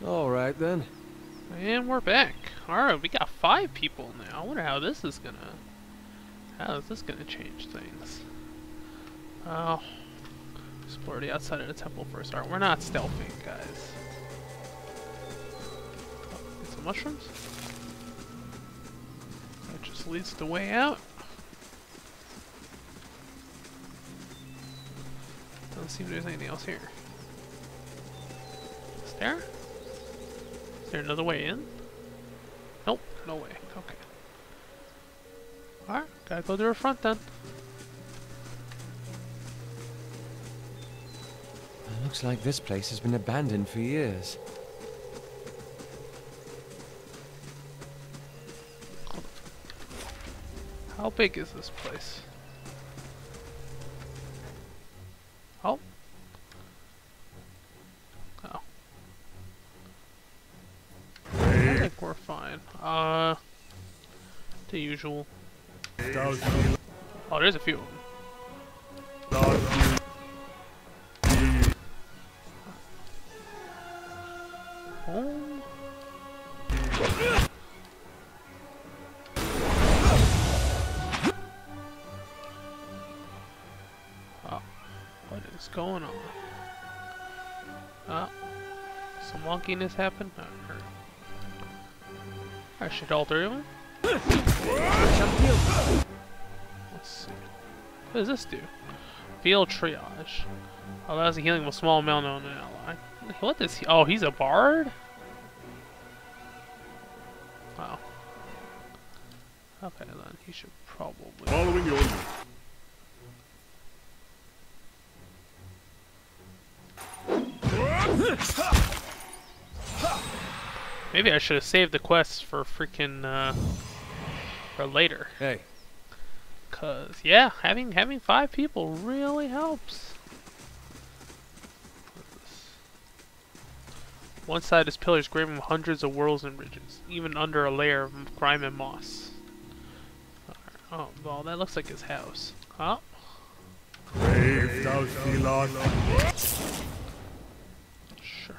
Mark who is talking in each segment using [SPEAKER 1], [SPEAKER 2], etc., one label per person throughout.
[SPEAKER 1] Alright then.
[SPEAKER 2] And we're back. Alright, we got 5 people now. I wonder how this is gonna... How is this gonna change things? Oh. Explore the outside of the temple first. Alright, we're not stealthing, guys. Oh, get some mushrooms. That just leads the way out. Doesn't seem there's anything else here. Is there? Is there another way in? Nope, no way. Okay. Alright, gotta go to the front then.
[SPEAKER 1] It looks like this place has been abandoned for years.
[SPEAKER 2] How big is this place? Oh. Oh. I think we're fine. The usual. Oh, there's a few of them. Oh. Oh. What is going on? Oh. Some wonkiness happened? I should all 3 of them. Let's see. What does this do? Field triage. Allows the healing of a small amount on an ally. What does he? Oh, he's a bard? Oh. Okay, then he should probably.
[SPEAKER 3] Following your lead.
[SPEAKER 2] Maybe I should have saved the quests for freaking for later.
[SPEAKER 1] Hey.
[SPEAKER 2] Cause yeah, having 5 people really helps. What is this? One side is pillars graven with hundreds of whorls and ridges, even under a layer of grime and moss. Oh, well, that looks like his house. Oh. Sure.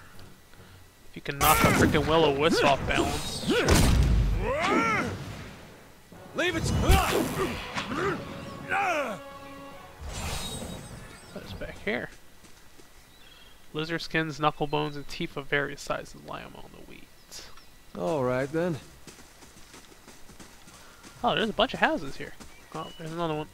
[SPEAKER 2] If you can knock a freaking will-o-wisp off balance. Sure.
[SPEAKER 1] Leave it!
[SPEAKER 2] What is back here? Lizard skins, knuckle bones, and teeth of various sizes lie among the weeds.
[SPEAKER 1] Alright then.
[SPEAKER 2] Oh, there's a bunch of houses here. Oh, there's another one.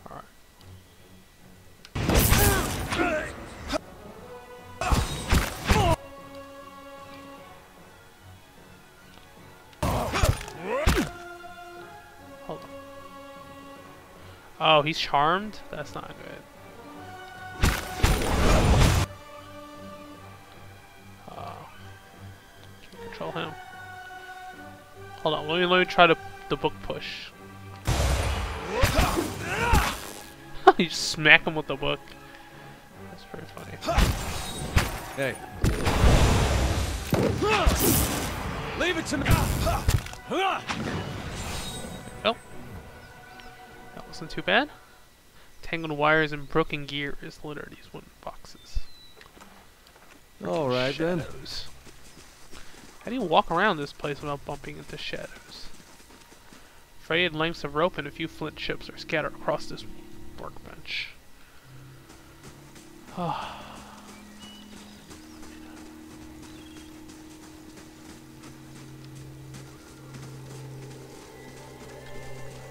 [SPEAKER 2] Alright. Hold on. Oh, he's charmed? That's not good. Can't control him. Hold on, let me try the book push. You just smack him with the book. That's pretty funny.
[SPEAKER 1] Hey. Leave it to me!
[SPEAKER 2] Oh. That wasn't too bad. Tangled wires and broken gears litter these wooden boxes.
[SPEAKER 1] Alright then.
[SPEAKER 2] Shadows. How do you walk around this place without bumping into shadows? Frayed lengths of rope and a few flint chips are scattered across this workbench.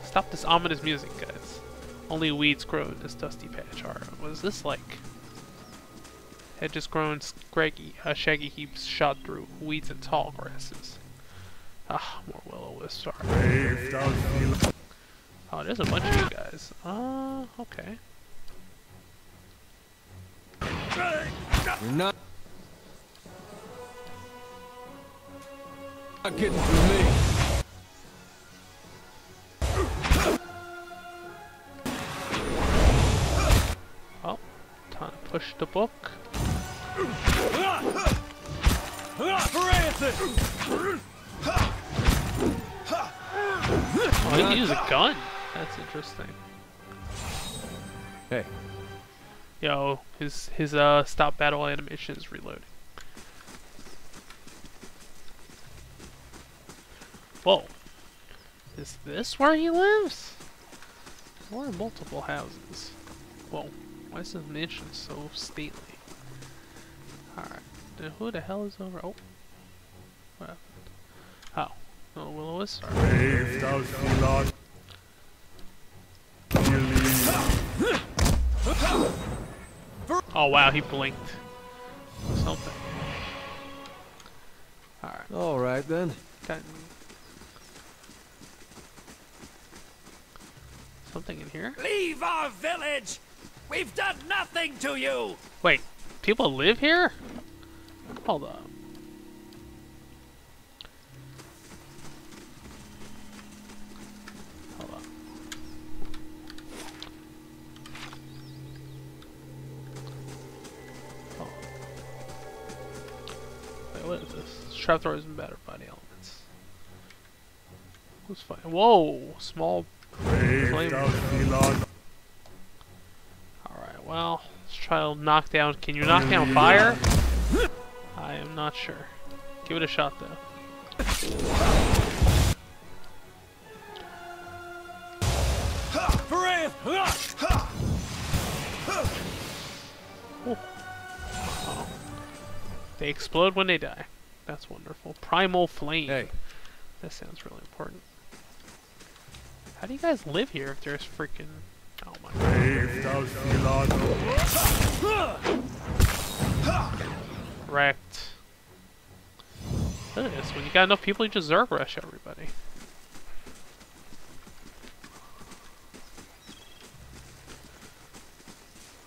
[SPEAKER 2] Stop this ominous music, guys. Only weeds grow in this dusty patch. Alright, what is this like? Hedges grown scraggy, shaggy heaps shot through weeds and tall grasses. Ah, more will-o-wisps. Oh, there's a bunch of you guys. Okay.
[SPEAKER 1] You're not getting through me.
[SPEAKER 2] Oh, time to push the book. Oh, he can use a gun. That's interesting.
[SPEAKER 1] Hey.
[SPEAKER 2] Yo, his stop battle animation is reloading. Whoa. Is this where he lives? Or are multiple houses? Whoa. Why is this mansion so stately? Alright. Then who the hell is over? Oh. What happened? Oh. Oh, Willow is sorry. Oh wow, he blinked. Something. Alright.
[SPEAKER 1] Alright then.
[SPEAKER 2] Got something in here?
[SPEAKER 3] Leave our village! We've done nothing to you!
[SPEAKER 2] Wait, people live here? Hold up. Hold up. Oh. Wait, what is this? Trap door has been battered by the elements. Who's fighting? Whoa! Small flame. Alright, well, let's try to knock down. Can you knock down fire? I am not sure. Give it a shot though. Oh. They explode when they die. That's wonderful. Primal flame.
[SPEAKER 1] Hey.
[SPEAKER 2] That sounds really important. How do you guys live here if there's freaking... Oh my god. Wrecked. Look at this. When you got enough people, you just Zerg rush everybody.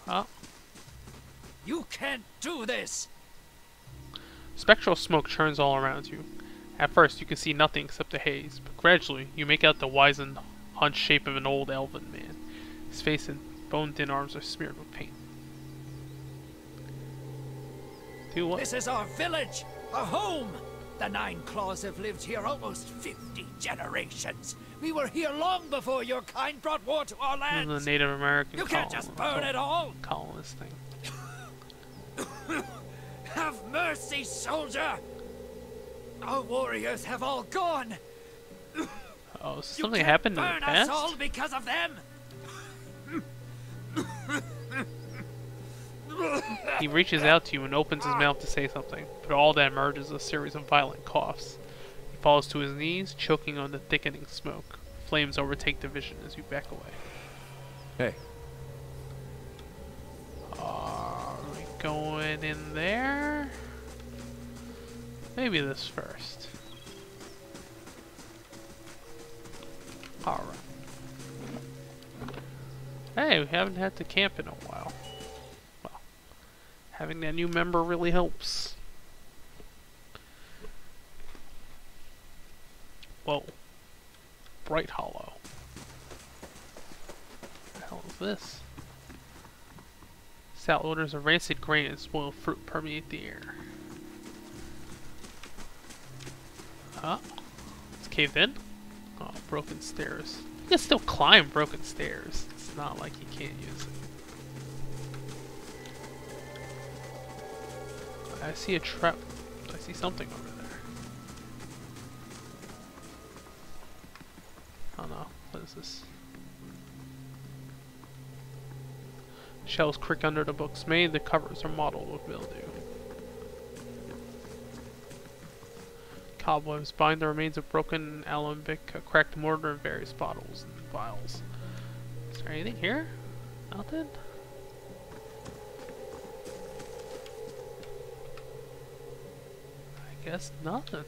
[SPEAKER 2] Oh.
[SPEAKER 3] You can't do this!
[SPEAKER 2] Spectral smoke churns all around you. At first, you can see nothing except the haze, but gradually, you make out the wizened, hunched shape of an old elven man. His face and bone-thin arms are smeared with paint. Do what?
[SPEAKER 3] This is our village! Our home! The Nine Claws have lived here almost 50 generations. We were here long before your kind brought war to our lands.
[SPEAKER 2] The Native American
[SPEAKER 3] You can't just burn it all!
[SPEAKER 2] Colonist thing.
[SPEAKER 3] Have mercy, soldier! Our warriors have all gone.
[SPEAKER 2] Oh, so something happened in the
[SPEAKER 3] burn
[SPEAKER 2] past?
[SPEAKER 3] us all because of them.
[SPEAKER 2] He reaches out to you and opens his mouth to say something, but all that emerges is a series of violent coughs. He falls to his knees, choking on the thickening smoke. Flames overtake the vision as you back away.
[SPEAKER 1] Hey.
[SPEAKER 2] Are we going in there? Maybe this first. Alright. Hey, we haven't had to camp in a while. Well, having that new member really helps. Whoa. Bright Hollow. What the hell is this? Stout odors of rancid grain and spoiled fruit permeate the air. Huh? It's caved in? Oh, broken stairs. You can still climb broken stairs. It's not like you can't use it. I see a trap. I see something over there. Oh no. What is this? Shells creak under the books made. The covers are mottled with mildew. Cobwebs bind the remains of broken alembic, a cracked mortar, and various bottles and vials. Is there anything here? Nothing? I guess nothing.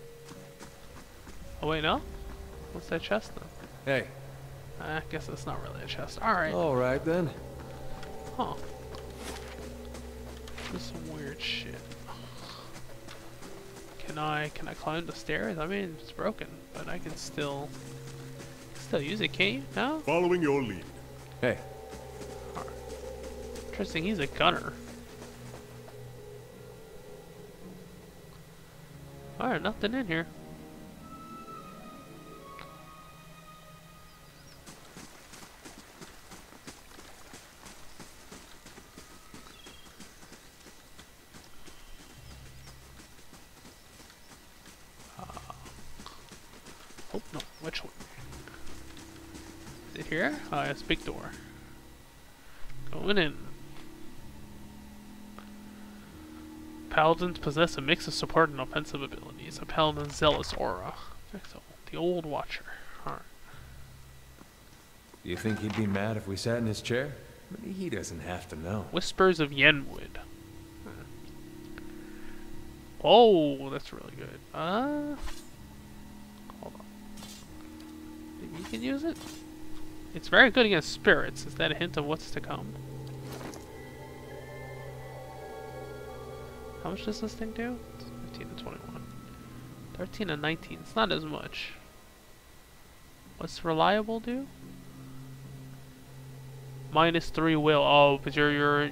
[SPEAKER 2] Oh wait, no? What's that chest then?
[SPEAKER 1] Hey.
[SPEAKER 2] I guess that's not really a chest. Alright.
[SPEAKER 1] Alright then.
[SPEAKER 2] Huh. This is some weird shit. Can I climb the stairs? I mean, it's broken, but I can still use it, can't you? No?
[SPEAKER 4] Following your lead.
[SPEAKER 1] Hey.
[SPEAKER 2] Alright. Interesting, he's a gunner. Alright, nothing in here. Which one? Is it here? Oh, it's a big door. Going in. Paladins possess a mix of support and offensive abilities. A paladin's zealous aura. The old watcher. Alright.
[SPEAKER 1] Do you think he'd be mad if we sat in his chair? He doesn't have to know.
[SPEAKER 2] Whispers of Yenwood. Oh, that's really good. Hold on. Maybe you can use it? It's very good against spirits. Is that a hint of what's to come? How much does this thing do? It's 15 to 21. 13 to 19. It's not as much. What's reliable do? -3 will. Oh, but your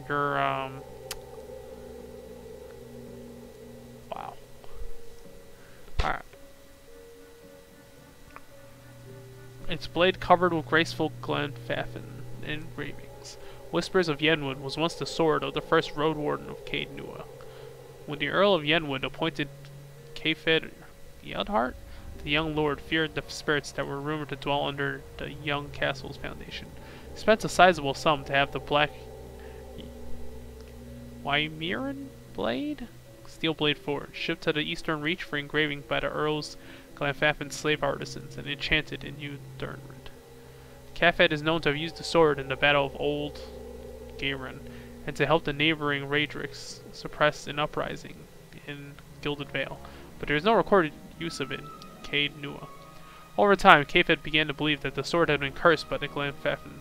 [SPEAKER 2] wow. Alright. Its blade covered with graceful Glenfaffin engravings. Whispers of Yenwood was once the sword of the first road warden of Caed Nua. When the Earl of Yenwood appointed Caed Nua, the young lord feared the spirits that were rumored to dwell under the young castle's foundation. He spent a sizable sum to have the black Wymeran blade? Steel blade forged, shipped to the Eastern Reach for engraving by the Earl's Glenfaffin slave artisans and enchanted in New Durnred. Cafed is known to have used the sword in the Battle of Old Gairan, and to help the neighboring Raedricks suppress an uprising in Gilded Vale, but there is no recorded use of it in Caed Nua. Over time, Cafed began to believe that the sword had been cursed by the Glenfaffin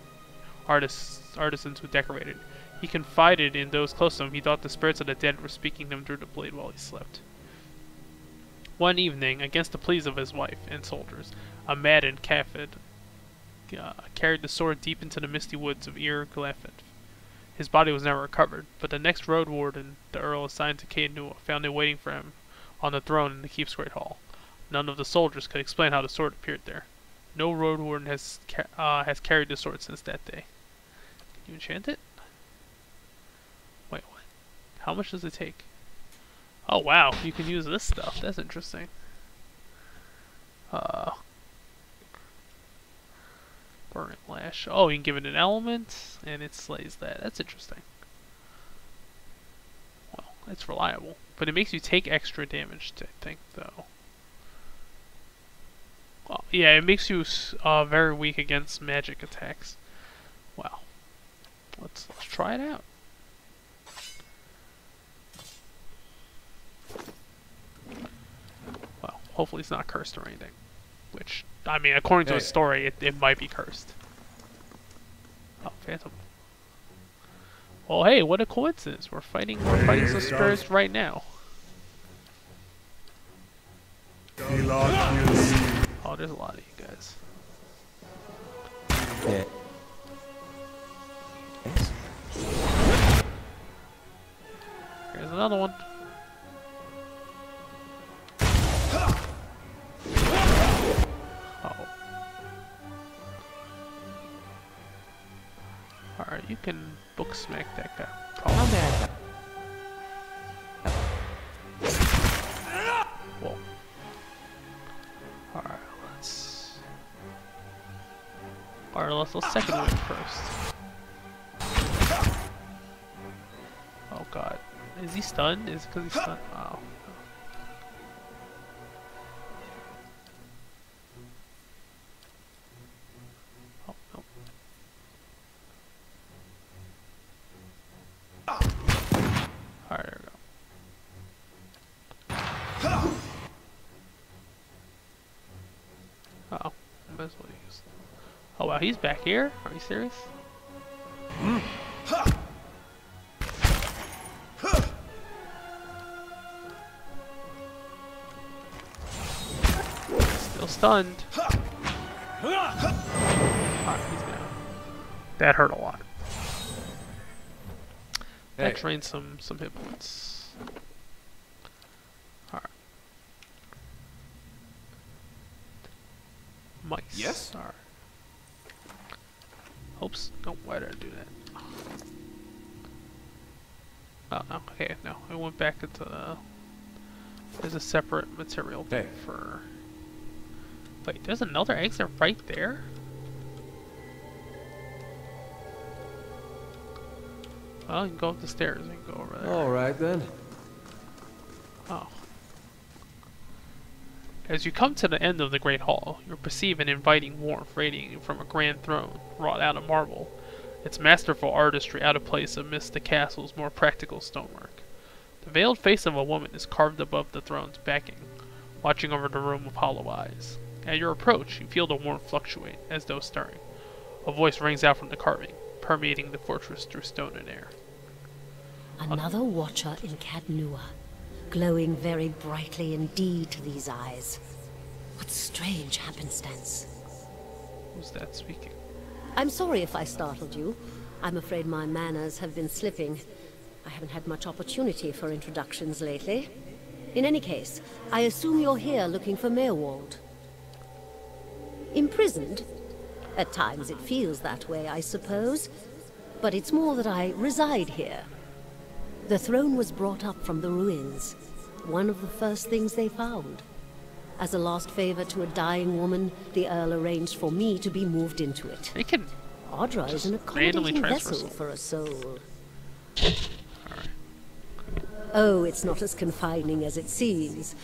[SPEAKER 2] artisans who decorated it. He confided in those close to him he thought the spirits of the dead were speaking to him through the blade while he slept. One evening, against the pleas of his wife and soldiers, a maddened Cafed carried the sword deep into the misty woods of Ir Glenfaffin. His body was never recovered, but the next road warden the Earl assigned to Caed Nua found it waiting for him on the throne in the keep's great hall. None of the soldiers could explain how the sword appeared there. No road warden has carried the sword since that day. Can you enchant it? Wait, what? How much does it take? Oh wow, you can use this stuff. That's interesting. Burning Lash. Oh, you can give it an element, and it slays that. That's interesting. Well, it's reliable. But it makes you take extra damage, I think, though. Well, yeah, it makes you very weak against magic attacks. Wow. Let's try it out. Well, hopefully it's not cursed or anything. Which, I mean, according to the story, it might be cursed. Oh, Phantom. Well, hey, what a coincidence. We're fighting some spirits right now. Oh, there's a lot of you guys.
[SPEAKER 1] Yeah.
[SPEAKER 2] Here's another one. Oh. Alright, you can book smack that guy. Oh, man. Whoa. Alright, let's second wave first. Oh god. Is he stunned? Is it because he's stunned? Oh. Oh, no. Alright, there we go. Uh-oh. Might as well use. Oh wow, he's back here? Are you serious? Still stunned. Alright, he's down. That hurt a lot. That drained some hit points. Alright. Mice.
[SPEAKER 1] Yes?
[SPEAKER 2] Alright. Oops. No, why did I do that? Oh, no. Okay, no. I went back into the... There's a separate material thing for Wait, there's another exit right there? Well, you can go up the stairs and go over there.
[SPEAKER 1] All right then.
[SPEAKER 2] Oh. As you come to the end of the Great Hall, you perceive an inviting warmth radiating from a grand throne wrought out of marble, its masterful artistry out of place amidst the castle's more practical stonework. The veiled face of a woman is carved above the throne's backing, watching over the room with hollow eyes. At your approach, you feel the warmth fluctuate, as though stirring. A voice rings out from the carving, permeating the fortress through stone and air.
[SPEAKER 4] Another watcher in Caed Nua, glowing very brightly indeed to these eyes. What strange happenstance.
[SPEAKER 2] Who's that speaking?
[SPEAKER 4] I'm sorry if I startled you. I'm afraid my manners have been slipping. I haven't had much opportunity for introductions lately. In any case, I assume you're here looking for Meerwald. Imprisoned? At times it feels that way, I suppose. But it's more that I reside here. The throne was brought up from the ruins. One of the first things they found. As a last favor to a dying woman, the Earl arranged for me to be moved into it.
[SPEAKER 2] They can
[SPEAKER 4] Audra is an
[SPEAKER 2] randomly
[SPEAKER 4] accommodating
[SPEAKER 2] transfer
[SPEAKER 4] vessel
[SPEAKER 2] soul.
[SPEAKER 4] for a soul.
[SPEAKER 2] Alright.
[SPEAKER 4] Oh, it's not as confining as it seems.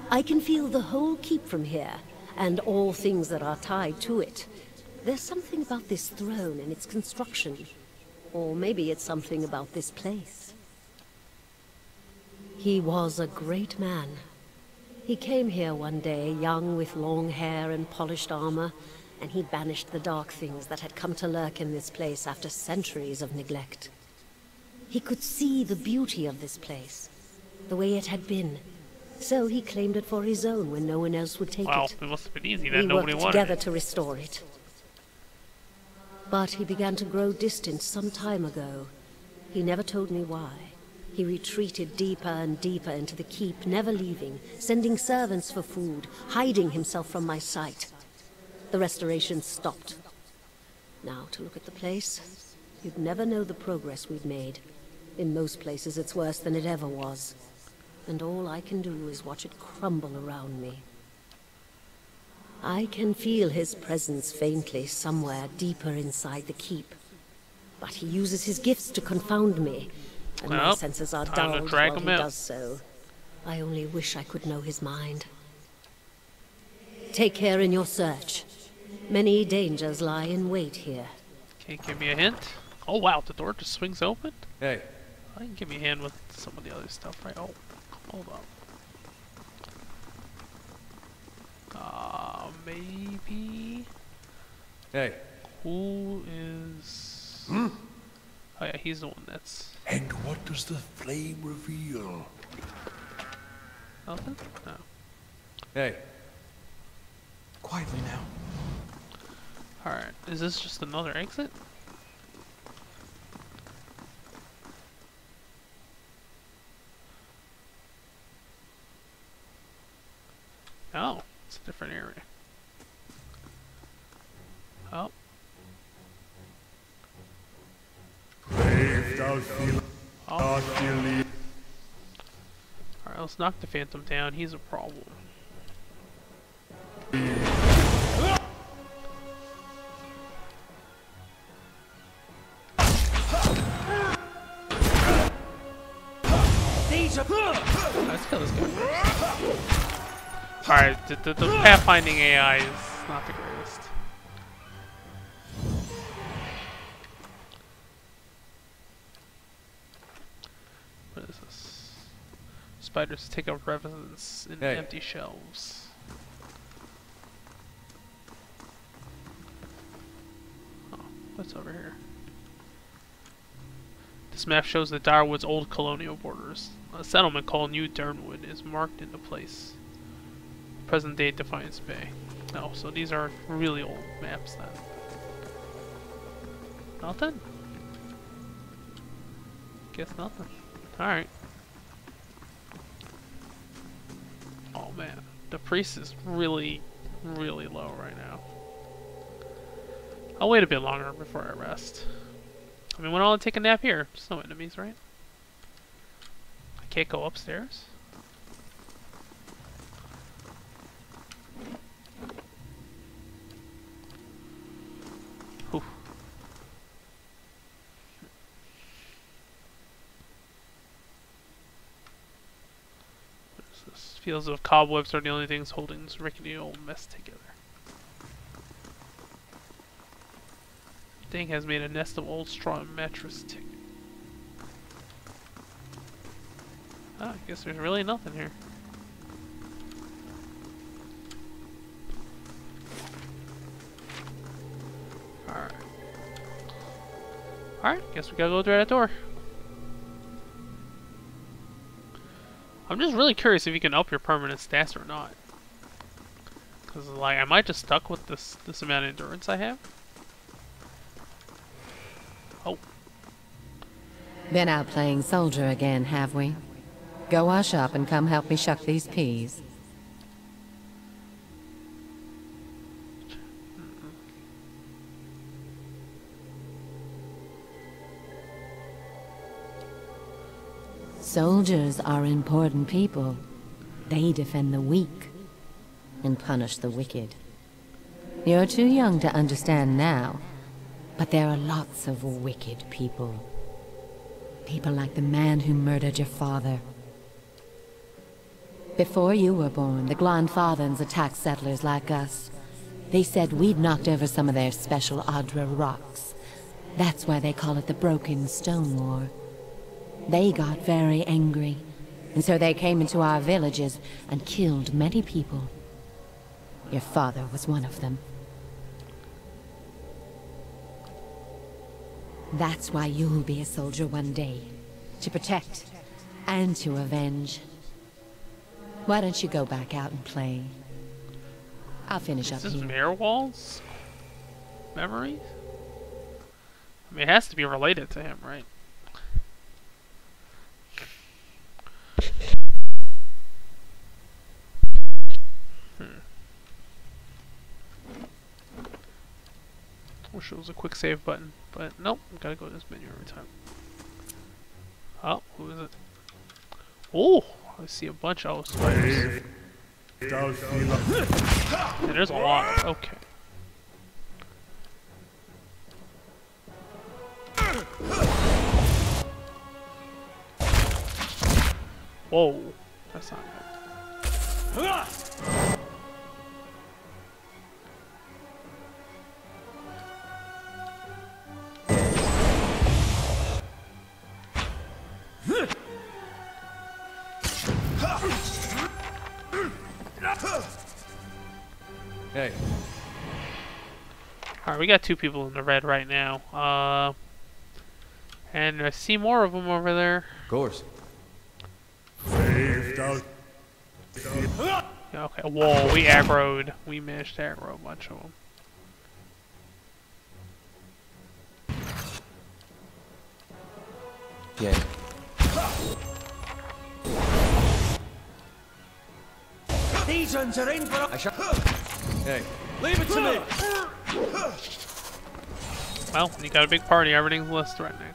[SPEAKER 4] I can feel the whole keep from here, and all things that are tied to it. There's something about this throne and its construction. Or maybe it's something about this place. He was a great man. He came here one day, young with long hair and polished armor, and he banished the dark things that had come to lurk in this place after centuries of neglect. He could see the beauty of this place, the way it had been. So he claimed it for his own when no one else would take
[SPEAKER 2] Wow,
[SPEAKER 4] it.
[SPEAKER 2] it must have been easy
[SPEAKER 4] We
[SPEAKER 2] then. Nobody
[SPEAKER 4] worked
[SPEAKER 2] wanted
[SPEAKER 4] together
[SPEAKER 2] it.
[SPEAKER 4] to restore it. But he began to grow distant some time ago. He never told me why. He retreated deeper and deeper into the keep, never leaving, sending servants for food, hiding himself from my sight. The restoration stopped. Now, to look at the place, you'd never know the progress we'd made. In most places, it's worse than it ever was. And all I can do is watch it crumble around me. I can feel his presence faintly somewhere deeper inside the keep. But he uses his gifts to confound me, and my
[SPEAKER 2] Well,
[SPEAKER 4] senses are
[SPEAKER 2] time to
[SPEAKER 4] dulled
[SPEAKER 2] drag
[SPEAKER 4] while
[SPEAKER 2] him
[SPEAKER 4] he
[SPEAKER 2] out.
[SPEAKER 4] does so. I only wish I could know his mind. Take care in your search. Many dangers lie in wait here.
[SPEAKER 2] Can you give me a hint? Oh wow, the door just swings open?
[SPEAKER 1] Hey,
[SPEAKER 2] I can give me a hand with some of the other stuff, right? Oh, hold on. Maybe...
[SPEAKER 1] hey.
[SPEAKER 2] Who is...
[SPEAKER 5] Hmm?
[SPEAKER 2] Oh yeah, he's the one that's...
[SPEAKER 5] And what does the flame reveal?
[SPEAKER 2] Nothing? No.
[SPEAKER 1] Hey. Quietly now.
[SPEAKER 2] Alright, is this just another exit? No, it's a different area. Oh,
[SPEAKER 5] If thou feel
[SPEAKER 2] oh.
[SPEAKER 5] not believe.
[SPEAKER 2] Alright, let's knock the Phantom down. He's a problem.
[SPEAKER 3] These are...
[SPEAKER 2] Let's kill this guy first. Alright, the pathfinding AI is not the greatest. What is this? Spiders take up residence in
[SPEAKER 1] Hey.
[SPEAKER 2] empty shelves. Oh, what's over here? This map shows the Darwood's old colonial borders. A settlement called New Dernwood is marked into place. Present day Defiance Bay. Oh, so these are really old maps then. Nothing? Guess nothing. Alright. Oh man, the priest is really, really low right now. I'll wait a bit longer before I rest. I mean, when I'll take a nap here. There's no enemies, right? I can't go upstairs. Feels as if cobwebs are the only things holding this rickety old mess together. Thing has made a nest of old straw and mattress tick. Oh, I guess there's really nothing here. Alright. Alright, guess we gotta go through that door. I'm just really curious if you can up your permanent stats or not. Cause like, am I just stuck with this amount of endurance I have? Oh.
[SPEAKER 6] Been out playing soldier again, have we? Go wash up and come help me shuck these peas. Soldiers are important people. They defend the weak and punish the wicked. You're too young to understand now, but there are lots of wicked people. People like the man who murdered your father. Before you were born, the Glanfathans attacked settlers like us. They said we'd knocked over some of their special Adra rocks. That's why they call it the Broken Stone War. They got very angry, and so they came into our villages and killed many people. Your father was one of them. That's why you'll be a soldier one day, to protect and to avenge. Why don't you go back out and play? I'll finish up
[SPEAKER 2] Is this
[SPEAKER 6] here.
[SPEAKER 2] Mirwald's memories? I mean, it has to be related to him, right? Wish it was a quick save button, but nope, gotta go to this menu every time. Oh, who is it? Oh, I see a bunch of spiders.
[SPEAKER 5] Does feel like
[SPEAKER 2] And there's a lot. Okay. Whoa, that's not good.
[SPEAKER 1] Hey,
[SPEAKER 2] Alright, we got two people in the red right now. And I see more of them over there.
[SPEAKER 1] of course.
[SPEAKER 5] saved out.
[SPEAKER 2] Yeah, okay, whoa, we aggroed. We managed to aggro a bunch of them.
[SPEAKER 1] Yeah.
[SPEAKER 3] These ones are in for
[SPEAKER 1] I shot. Hey,
[SPEAKER 3] Leave it to me!
[SPEAKER 2] Well, when you got a big party, everything's less threatening.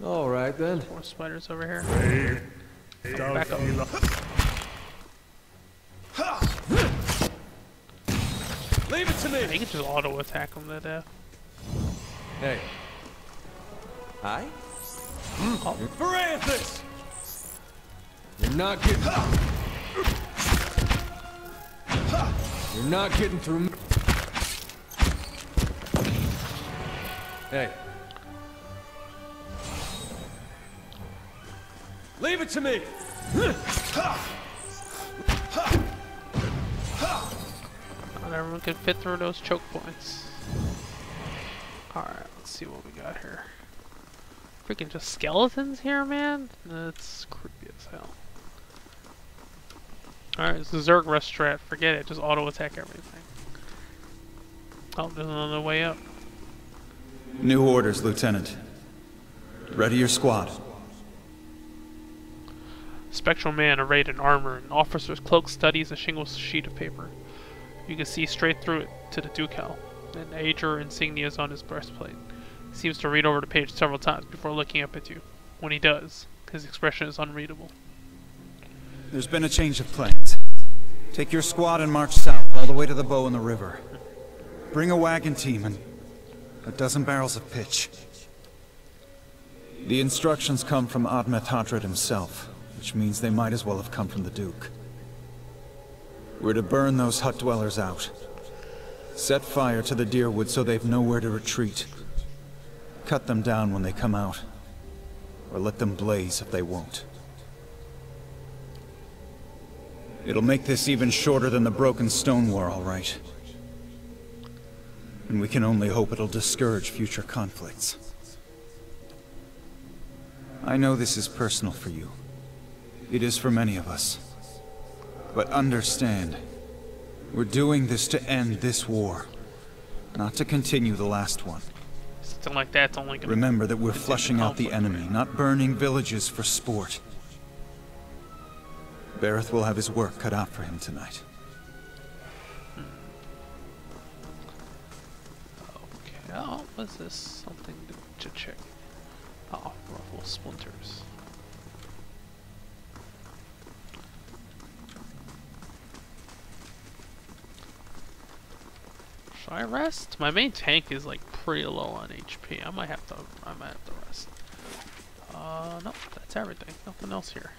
[SPEAKER 1] all right then.
[SPEAKER 2] More spiders over here.
[SPEAKER 5] Does
[SPEAKER 2] Back up.
[SPEAKER 5] feel like
[SPEAKER 3] Leave it to
[SPEAKER 2] You
[SPEAKER 3] me!
[SPEAKER 2] can just auto attack them to death.
[SPEAKER 1] Hey. Hi?
[SPEAKER 3] For Anthus!
[SPEAKER 1] You're not getting. You're not getting through me. Hey.
[SPEAKER 3] Leave it to me!
[SPEAKER 2] Not everyone can fit through those choke points. Alright, let's see what we got here. Freaking just skeletons here, man? That's creepy as hell. Alright, it's the Zerg Rust strat. Forget it, just auto attack everything. Oh, there's another way up.
[SPEAKER 7] New orders, Lieutenant. Ready your squad.
[SPEAKER 2] Spectral man arrayed in armor and officer's cloak studies a shingle sheet of paper. You can see straight through it to the ducal, and Ager insignias on his breastplate. He seems to read over the page several times before looking up at you. When he does, his expression is unreadable.
[SPEAKER 7] There's been a change of plans. Take your squad and march south all the way to the bow in the river. Bring a wagon team and a dozen barrels of pitch. The instructions come from Admet Hadred himself, which means they might as well have come from the Duke. We're to burn those hut dwellers out. Set fire to the deerwood so they've nowhere to retreat. Cut them down when they come out. Or let them blaze if they won't. It'll make this even shorter than the Broken Stone War, all right. And we can only hope it'll discourage future conflicts. I know this is personal for you. It is for many of us. But understand, we're doing this to end this war, not to continue the last one.
[SPEAKER 2] Something like that's only gonna
[SPEAKER 7] Remember that we're flushing out the enemy, not burning villages for sport. Bareth will have his work cut out for him tonight.
[SPEAKER 2] Okay, oh, what's this? Something to check. Oh, ruffle splinters. Should I rest? My main tank is like pretty low on HP. I might have to rest. Nope, that's everything. Nothing else here.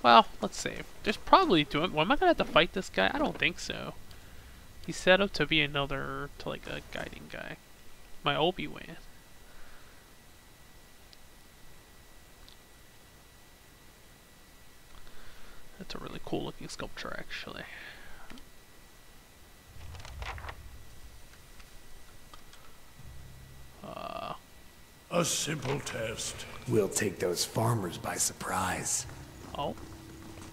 [SPEAKER 2] Well, let's save. There's probably doing. Well, am I gonna have to fight this guy? I don't think so. He's set up to be another, like a guiding guy. My Obi-Wan. That's a really cool looking sculpture, actually.
[SPEAKER 5] A simple test.
[SPEAKER 8] We'll take those farmers by surprise.
[SPEAKER 2] Oh.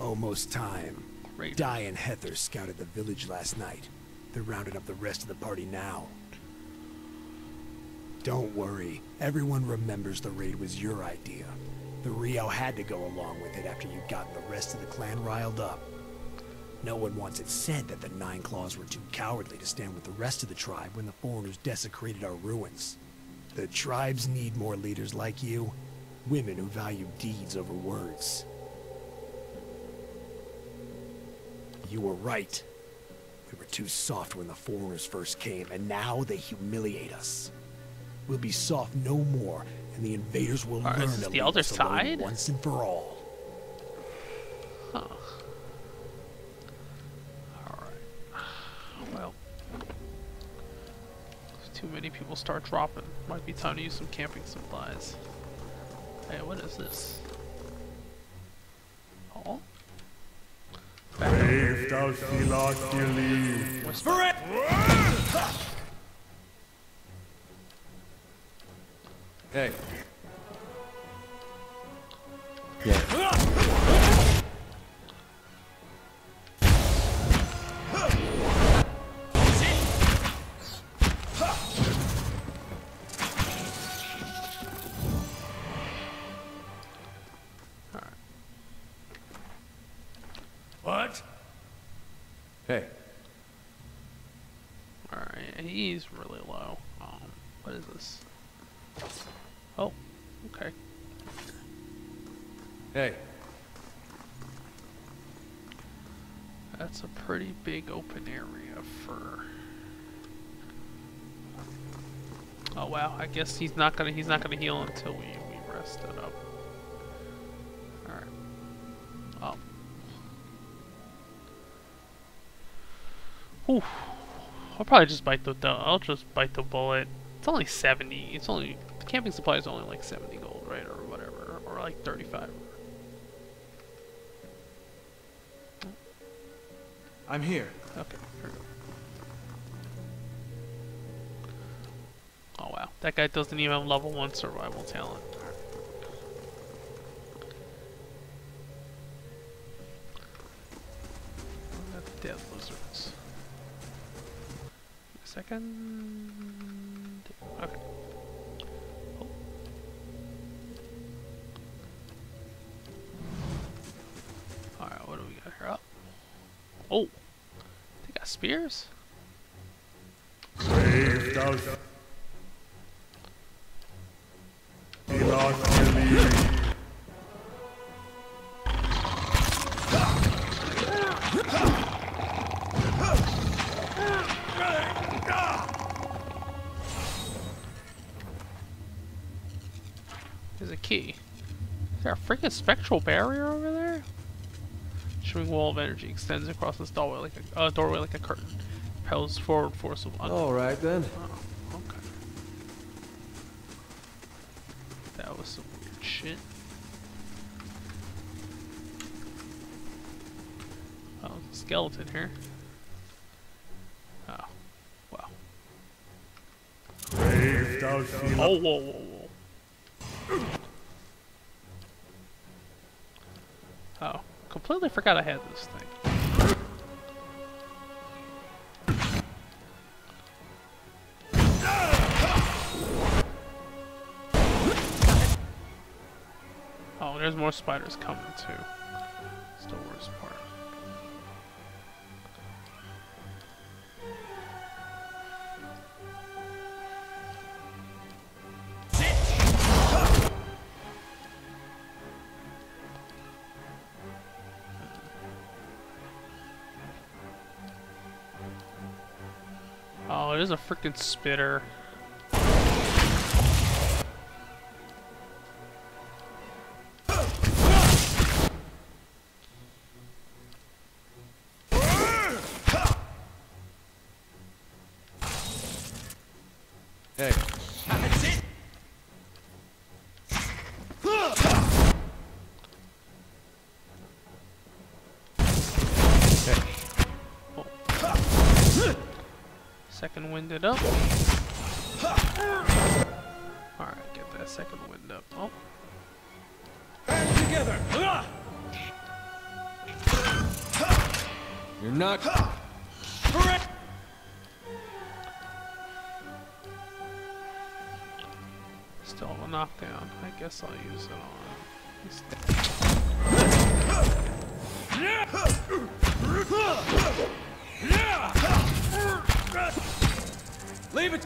[SPEAKER 8] Almost time.
[SPEAKER 2] Great.
[SPEAKER 8] Di and Heather scouted the village last night. They're rounding up the rest of the party now. Don't worry. Everyone remembers the raid was your idea. The Rio had to go along with it after you'd gotten the rest of the clan riled up. No one wants it said that the Nine Claws were too cowardly to stand with the rest of the tribe when the foreigners desecrated our ruins. The tribes need more leaders like you. Women who value deeds over words. You were right. We were too soft when the foreigners first came, and now they humiliate us. We'll be soft no more, and the invaders will learn
[SPEAKER 2] is this
[SPEAKER 8] to
[SPEAKER 2] the
[SPEAKER 8] leave
[SPEAKER 2] other
[SPEAKER 8] us alone
[SPEAKER 2] side?
[SPEAKER 8] once and for all.
[SPEAKER 2] Huh. Alright. Well. If too many people start dropping. Might be time to use some camping supplies. Hey, what is this? Oh?
[SPEAKER 5] If thou seest believe.
[SPEAKER 2] What's that?
[SPEAKER 1] Hey. Yeah.
[SPEAKER 5] What?
[SPEAKER 1] Hey.
[SPEAKER 2] Alright, he's really low. What is this? Oh, okay.
[SPEAKER 1] Hey.
[SPEAKER 2] That's a pretty big open area for. Oh wow, I guess he's not gonna heal until we rest it up. Alright. Oh. Whew. I'll probably just bite the bullet. It's only 70. It's only the camping supply is only like 70 gold, right, or whatever, or like 35.
[SPEAKER 1] I'm here.
[SPEAKER 2] Okay. Here we go. Oh wow, that guy doesn't even have level 1 survival talent. Dead lizards. Second. Okay. Oh. Alright, what do we got here? Oh! They got spears?
[SPEAKER 5] If thou seest believe.
[SPEAKER 2] Is There's a key. Is there a freaking spectral barrier over there? Shimmering wall of energy extends across this doorway like a curtain. Propels forward force of
[SPEAKER 1] All right then.
[SPEAKER 2] Oh, okay. That was some weird shit. Oh, there's a skeleton here. Oh, wow.
[SPEAKER 5] Brave thou feel.
[SPEAKER 2] Oh, whoa, whoa, whoa. Oh, completely forgot I had this thing. Oh, there's more spiders coming too. It's the worst part. Oh, it is a freaking spitter.
[SPEAKER 1] Hey.
[SPEAKER 2] Second wind it up. Alright, get that second wind up. Oh.
[SPEAKER 3] Hands together!
[SPEAKER 1] You're not.
[SPEAKER 2] Still a knockdown. I guess I'll use it on.
[SPEAKER 3] Leave it!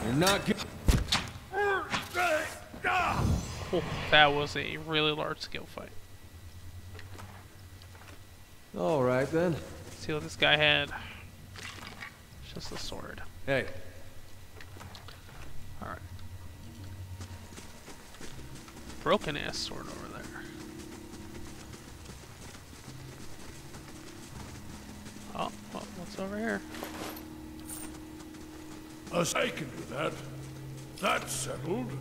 [SPEAKER 1] You're not.
[SPEAKER 2] Oh, that was a really large skill fight.
[SPEAKER 1] All right then.
[SPEAKER 2] Let's see what this guy had. It's just a sword.
[SPEAKER 1] Hey.
[SPEAKER 2] Alright. Broken ass sword over there. Oh, what's over here?
[SPEAKER 5] I can do that. That's settled.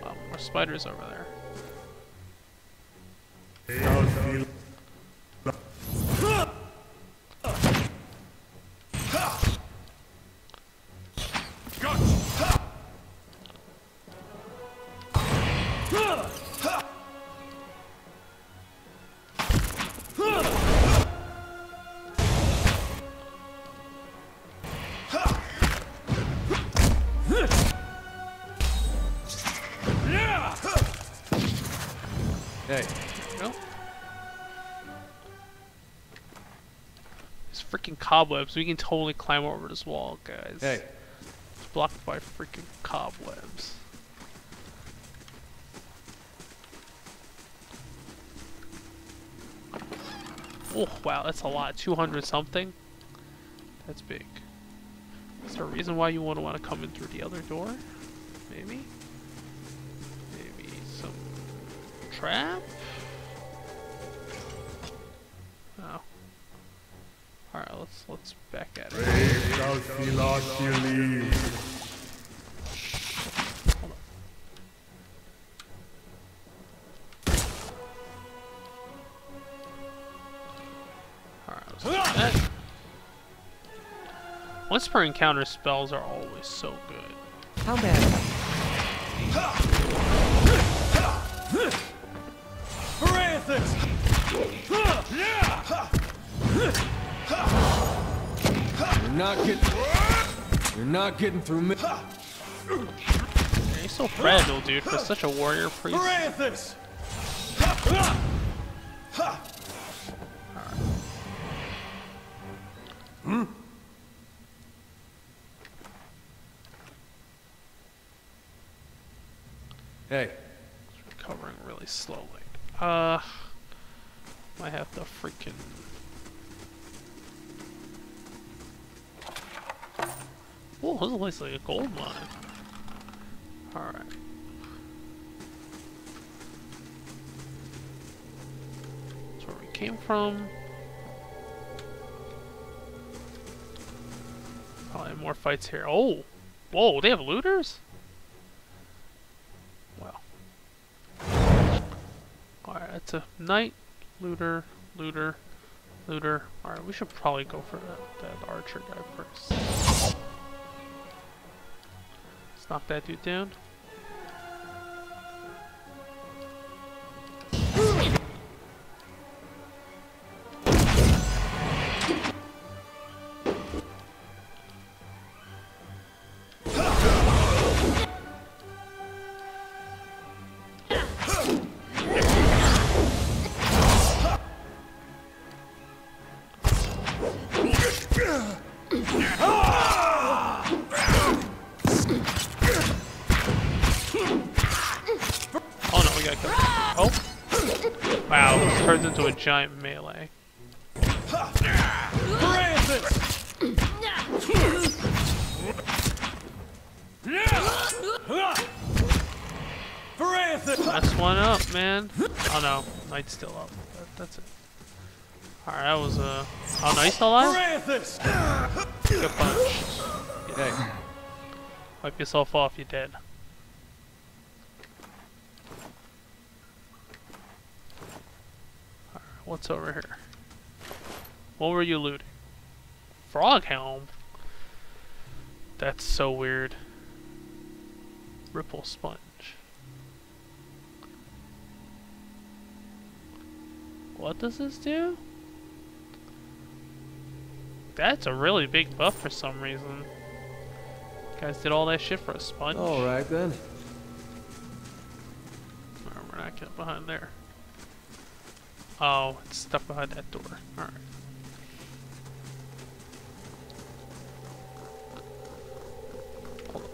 [SPEAKER 2] Oh, more spiders over there.
[SPEAKER 5] Thou feel.
[SPEAKER 1] Hey.
[SPEAKER 2] No. These freaking cobwebs. We can totally climb over this wall, guys.
[SPEAKER 1] Hey.
[SPEAKER 2] It's blocked by freaking cobwebs. Oh, wow, that's a lot. 200 something? That's big. Is there a reason why you want to come in through the other door? Maybe? Maybe some trap? Oh. Alright, let's back at it.
[SPEAKER 5] Brave thou feel our believe.
[SPEAKER 2] Hold on. Alright, let's do that. Once per encounter spells are always so good.
[SPEAKER 1] How bad? You're not getting through me.
[SPEAKER 2] He's so fragile, dude, for such a warrior priest.
[SPEAKER 1] Hey.
[SPEAKER 2] It's recovering really slowly. Might have to freaking... Oh, this looks like a gold mine. Alright. That's where we came from. Probably more fights here. Oh! Whoa, they have looters? Wow. Alright, that's a knight, looter, looter, looter. Alright, we should probably go for that archer guy first. Let's knock that dude down. Oh no, we gotta kill him. Oh! Wow, this turns into a giant melee. Last one up, man. Oh no, Knight's still up. That's it. Alright, that was oh, Knight's still alive? Good punch.
[SPEAKER 1] Hey,
[SPEAKER 2] Wipe yourself off, you're dead. Alright, what's over here? What were you looting? Frog helm? That's so weird. Ripple sponge. What does this do? That's a really big buff for some reason. Guys did all that shit for a sponge.
[SPEAKER 1] alright then.
[SPEAKER 2] No, we're not getting behind there. Oh, it's stuck behind that door. Alright. Hold on.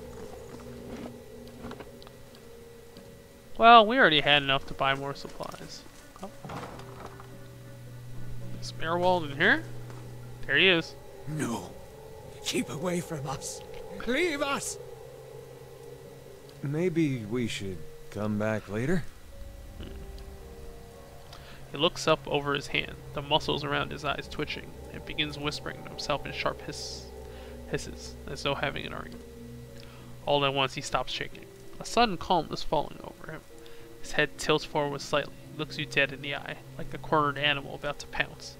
[SPEAKER 2] Well, we already had enough to buy more supplies. Oh. Is Mirwald in here? There he is.
[SPEAKER 3] No. Keep away from us. Leave us.
[SPEAKER 1] Maybe we should come back later?
[SPEAKER 2] He looks up over his hand, the muscles around his eyes twitching, and begins whispering to himself in sharp hisses, as though having an argument. All at once he stops shaking. A sudden calm is falling over him. His head tilts forward slightly, looks you dead in the eye, like a cornered animal about to pounce.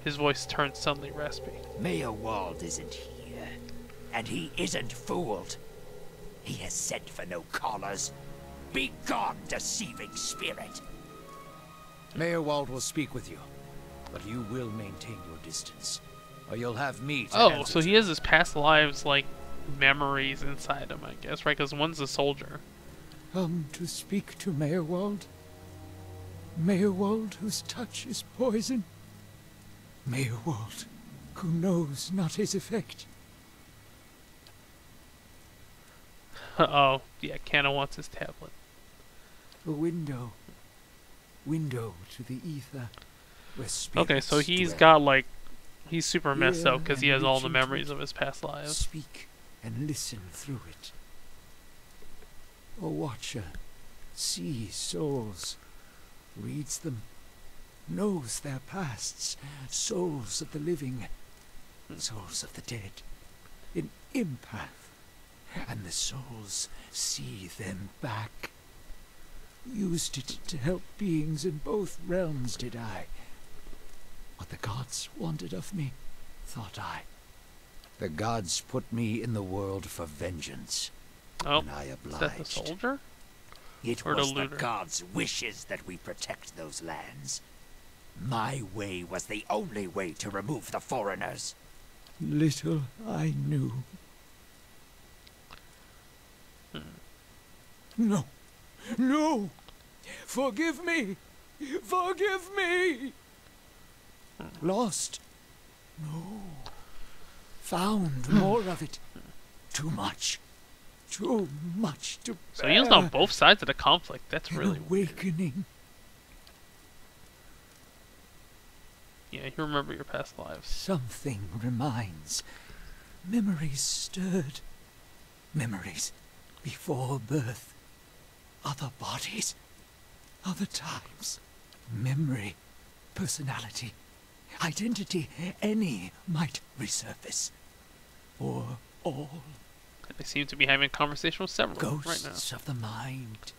[SPEAKER 2] His voice turns suddenly raspy.
[SPEAKER 3] Mayor Wald isn't here, and he isn't fooled. He has sent for no callers. Be gone, deceiving spirit. Mayor Wald will speak with you, but you will maintain your distance, or you'll have me to
[SPEAKER 2] Oh,
[SPEAKER 3] answer
[SPEAKER 2] so
[SPEAKER 3] to.
[SPEAKER 2] he has his past lives, like, memories inside him, I guess, right? Because one's a soldier.
[SPEAKER 3] Come to speak to Mayor Wald. Mayor Wald, whose touch is poison. Mayor Wald, who knows not his effect.
[SPEAKER 2] Oh, yeah, Canna wants his tablet.
[SPEAKER 3] A window. Window to the ether. Where
[SPEAKER 2] Okay, so
[SPEAKER 3] spirits
[SPEAKER 2] he's
[SPEAKER 3] dwell.
[SPEAKER 2] got, like, he's super messed
[SPEAKER 3] Hear
[SPEAKER 2] up because he
[SPEAKER 3] and
[SPEAKER 2] has all
[SPEAKER 3] reach
[SPEAKER 2] the
[SPEAKER 3] into
[SPEAKER 2] memories
[SPEAKER 3] it.
[SPEAKER 2] of his past lives.
[SPEAKER 3] Speak and listen through it. A watcher sees souls, reads them, knows their pasts, souls of the living, souls of the dead, an empath, and the souls see them back. Used it to help beings in both realms, did I. What the gods wanted of me, thought I. The gods put me in the world for vengeance,
[SPEAKER 2] Oh,
[SPEAKER 3] and I
[SPEAKER 2] is that the
[SPEAKER 3] obliged.
[SPEAKER 2] soldier?
[SPEAKER 3] It
[SPEAKER 2] Or the
[SPEAKER 3] was the
[SPEAKER 2] looter?
[SPEAKER 3] gods' wishes that we protect those lands. My way was the only way to remove the foreigners. Little I knew. No. No! Forgive me! Forgive me! Lost? No. Found more of it. Too much. Too much to
[SPEAKER 2] So he was on both sides of the conflict. That's really
[SPEAKER 3] An
[SPEAKER 2] weird.
[SPEAKER 3] awakening.
[SPEAKER 2] Yeah, you remember your past lives.
[SPEAKER 3] Something reminds. Memories stirred. Memories before birth. Other bodies. Other times. Memory. Personality. Identity. Any might resurface. Or all.
[SPEAKER 2] They seem to be having a conversation with several right now.
[SPEAKER 3] Ghosts of the mind.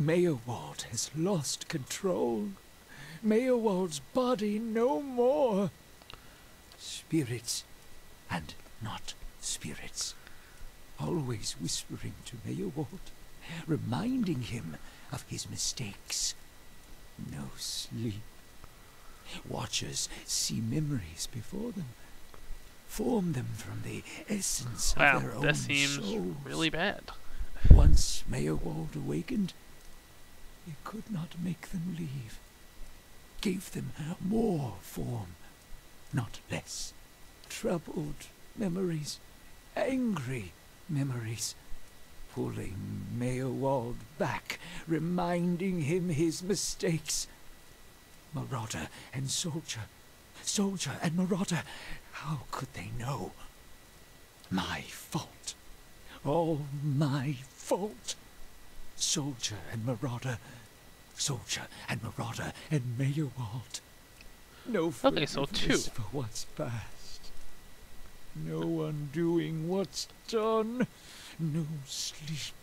[SPEAKER 3] Meyerwald has lost control. Meyerwald's body no more. Spirits and not spirits. Always whispering to Meyerwald, reminding him of his mistakes. No sleep. Watchers see memories before them. Form them from the essence of their own
[SPEAKER 2] that seems
[SPEAKER 3] souls.
[SPEAKER 2] really bad.
[SPEAKER 3] Once Meyerwald awakened, he could not make them leave. Gave them more form, not less. Troubled memories, angry memories, pulling Meyerwald back, reminding him his mistakes. Marauder and soldier, soldier and marauder, how could they know? My fault. All my fault. Soldier and marauder, soldier and marauder and Meyerwald. No
[SPEAKER 2] Okay, so
[SPEAKER 3] forgiveness
[SPEAKER 2] 2.
[SPEAKER 3] for what's past. No undoing what's done. No sleep.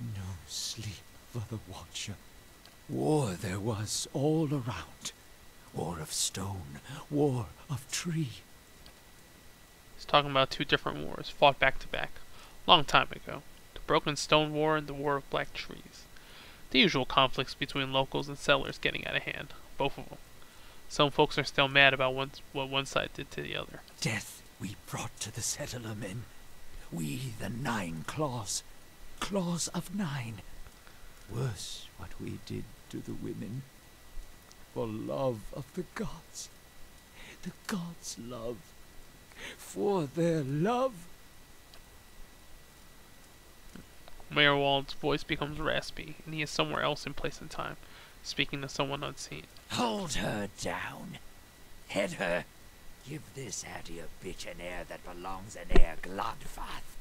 [SPEAKER 3] No sleep for the Watcher. War there was all around. War of stone, war of tree.
[SPEAKER 2] He's talking about 2 different wars, fought back to back, long time ago. The Broken Stone War and the War of Black Trees. The usual conflicts between locals and settlers getting out of hand, both of them. Some folks are still mad about what one side did to the other.
[SPEAKER 3] Death we brought to the settler men. We, the 9 claws. Claws of 9. Worse what we did to the women. For love of the gods. The gods' love. For their love.
[SPEAKER 2] Meyerwald's voice becomes raspy, and he is somewhere else in place and time, speaking to someone unseen.
[SPEAKER 3] Hold her down. Head her. Give this Adia bitch an heir that belongs an heir Glodfath.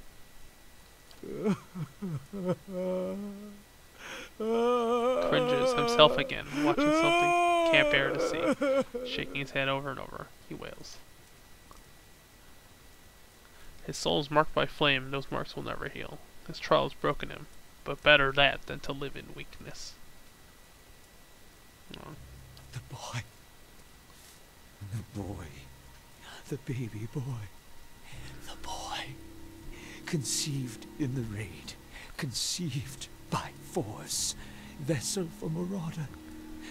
[SPEAKER 2] Cringes himself again, watching something he can't bear to see. Shaking his head over and over, he wails. His soul is marked by flame, and those marks will never heal. His trial has broken him, but better that than to live in weakness. Oh.
[SPEAKER 3] The boy. The boy. The baby boy. The boy. Conceived in the raid. Conceived by force. Vessel for Marauder.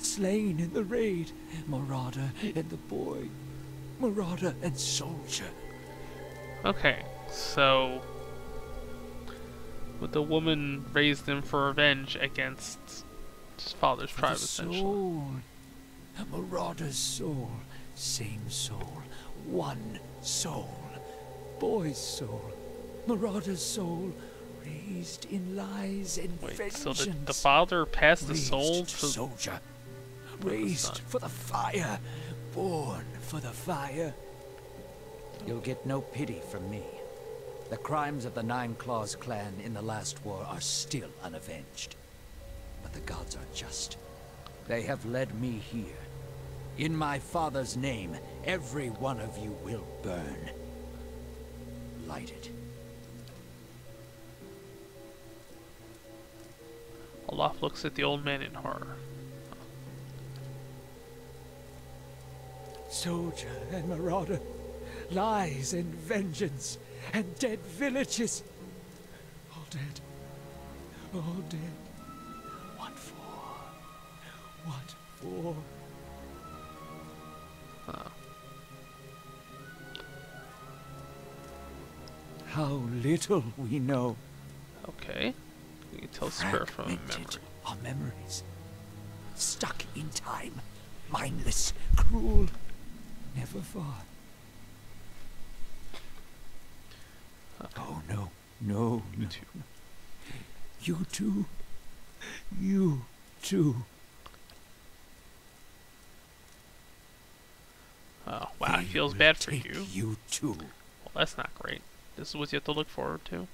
[SPEAKER 3] Slain in the raid. Marauder and the boy. Marauder and soldier.
[SPEAKER 2] Okay, so the woman raised him for revenge against his father's
[SPEAKER 3] For
[SPEAKER 2] tribe,
[SPEAKER 3] the
[SPEAKER 2] essentially.
[SPEAKER 3] soul. Marauder's soul. Same soul. One soul. Boy's soul. Marauder's soul. Raised in lies and
[SPEAKER 2] Wait,
[SPEAKER 3] vengeance.
[SPEAKER 2] so the father passed the
[SPEAKER 3] Raised
[SPEAKER 2] soul
[SPEAKER 3] to
[SPEAKER 2] to
[SPEAKER 3] soldier. Raised for the fire. Born for the fire.
[SPEAKER 9] You'll get no pity from me. The crimes of the Nine Claws clan in the last war are still unavenged. But the gods are just. They have led me here. In my father's name, every one of you will burn. Light it.
[SPEAKER 2] Olaf looks at the old man in horror.
[SPEAKER 3] Soldier and marauder. Lies and vengeance. And dead villages. All dead. All dead. What for? What for?
[SPEAKER 2] Oh.
[SPEAKER 3] How little we know.
[SPEAKER 2] Okay. You can tell spirit from a memory.
[SPEAKER 3] Fragmented our memories. Stuck in time. Mindless, cruel. Never far. Oh, no. No, no. You too. You too.
[SPEAKER 2] Oh, wow,
[SPEAKER 3] They
[SPEAKER 2] he feels
[SPEAKER 3] will
[SPEAKER 2] bad for
[SPEAKER 3] take
[SPEAKER 2] you.
[SPEAKER 3] You too.
[SPEAKER 2] Well, that's not great. This is what you have to look forward to.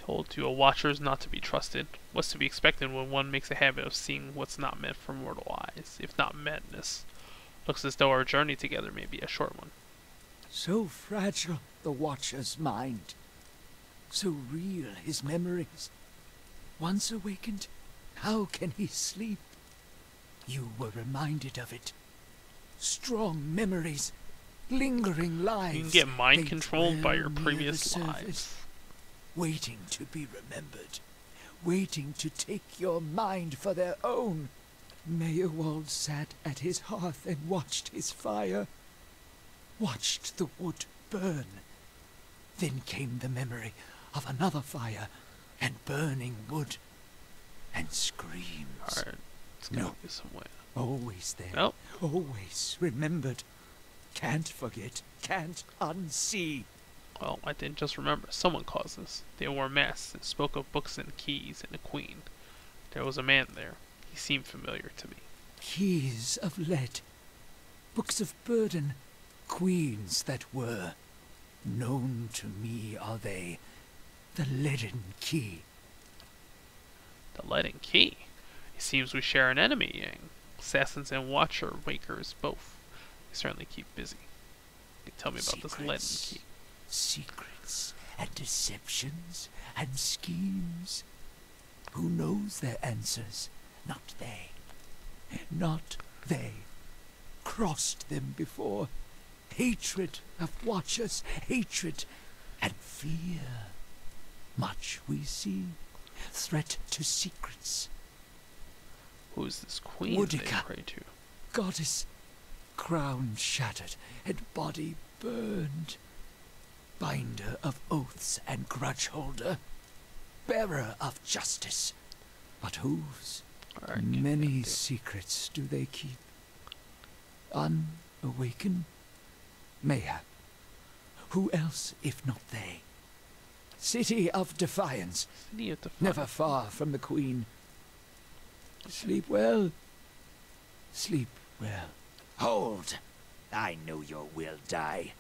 [SPEAKER 2] Told to a watcher is not to be trusted. What's to be expected when one makes a habit of seeing what's not meant for mortal eyes, if not madness? Looks as though our journey together may be a short one.
[SPEAKER 3] So fragile, the Watcher's mind. So real, his memories. Once awakened, how can he sleep? You were reminded of it. Strong memories, lingering lives.
[SPEAKER 2] You can get mind
[SPEAKER 3] they
[SPEAKER 2] controlled by your
[SPEAKER 3] dwell near
[SPEAKER 2] previous
[SPEAKER 3] the
[SPEAKER 2] lives.
[SPEAKER 3] surface, waiting to be remembered, waiting to take your mind for their own. Meowald sat at his hearth and watched his fire, watched the wood burn. Then came the memory of another fire and burning wood and screams.
[SPEAKER 2] Alright, it's gotta be somewhere.
[SPEAKER 3] Always there.
[SPEAKER 2] Nope.
[SPEAKER 3] Always remembered. Can't forget. Can't unsee.
[SPEAKER 2] Well, I didn't just remember. Someone caused this. They wore masks and spoke of books and keys and a queen. There was a man there. He seemed familiar to me.
[SPEAKER 3] Keys of lead. Books of burden. Queens that were. Known to me are they. The leaden key.
[SPEAKER 2] The leaden key? It seems we share an enemy, Yang. Assassins and watcher wakers both. They certainly keep busy. Can you tell me about this leaden key?
[SPEAKER 3] Secrets and deceptions and schemes. Who knows their answers? Not they. Not they. Crossed them before. Hatred of watchers, hatred and fear. Much we see. Threat to secrets.
[SPEAKER 2] Who's this queen they
[SPEAKER 3] Woodica.
[SPEAKER 2] pray to?
[SPEAKER 3] Goddess, crown shattered and body burned. Binder of oaths and grudge holder. Bearer of justice. But whose?
[SPEAKER 2] Alright,
[SPEAKER 3] Many secrets do they keep. Unawakened? Mayhap. Who else if not they? City of Defiance.
[SPEAKER 2] City of Defiance.
[SPEAKER 3] Never far from the Queen. Sleep well. Sleep well.
[SPEAKER 10] Hold! I know your will die.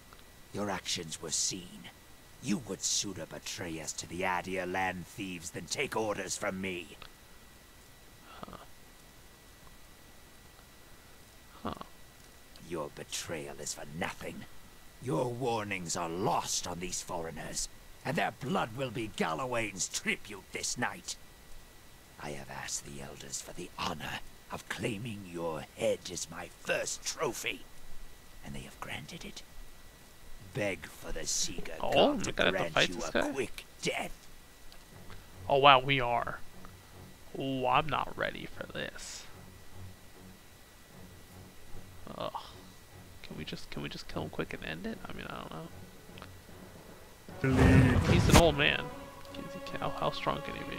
[SPEAKER 10] Your actions were seen. You would sooner betray us to the Adir land thieves than take orders from me. Your betrayal is for nothing. Your warnings are lost on these foreigners, and their blood will be Gallowayne's tribute this night. I have asked the elders for the honor of claiming your head as my first trophy, and they have granted it. Beg for the Seeker God to
[SPEAKER 2] we're gonna have to
[SPEAKER 10] grant
[SPEAKER 2] fight
[SPEAKER 10] you
[SPEAKER 2] this
[SPEAKER 10] a
[SPEAKER 2] guy?
[SPEAKER 10] quick death.
[SPEAKER 2] Oh wow, we are. Oh, I'm not ready for this. Ugh. Can we just kill him quick and end it? I mean, I don't know. He's an old man. How strong can he be?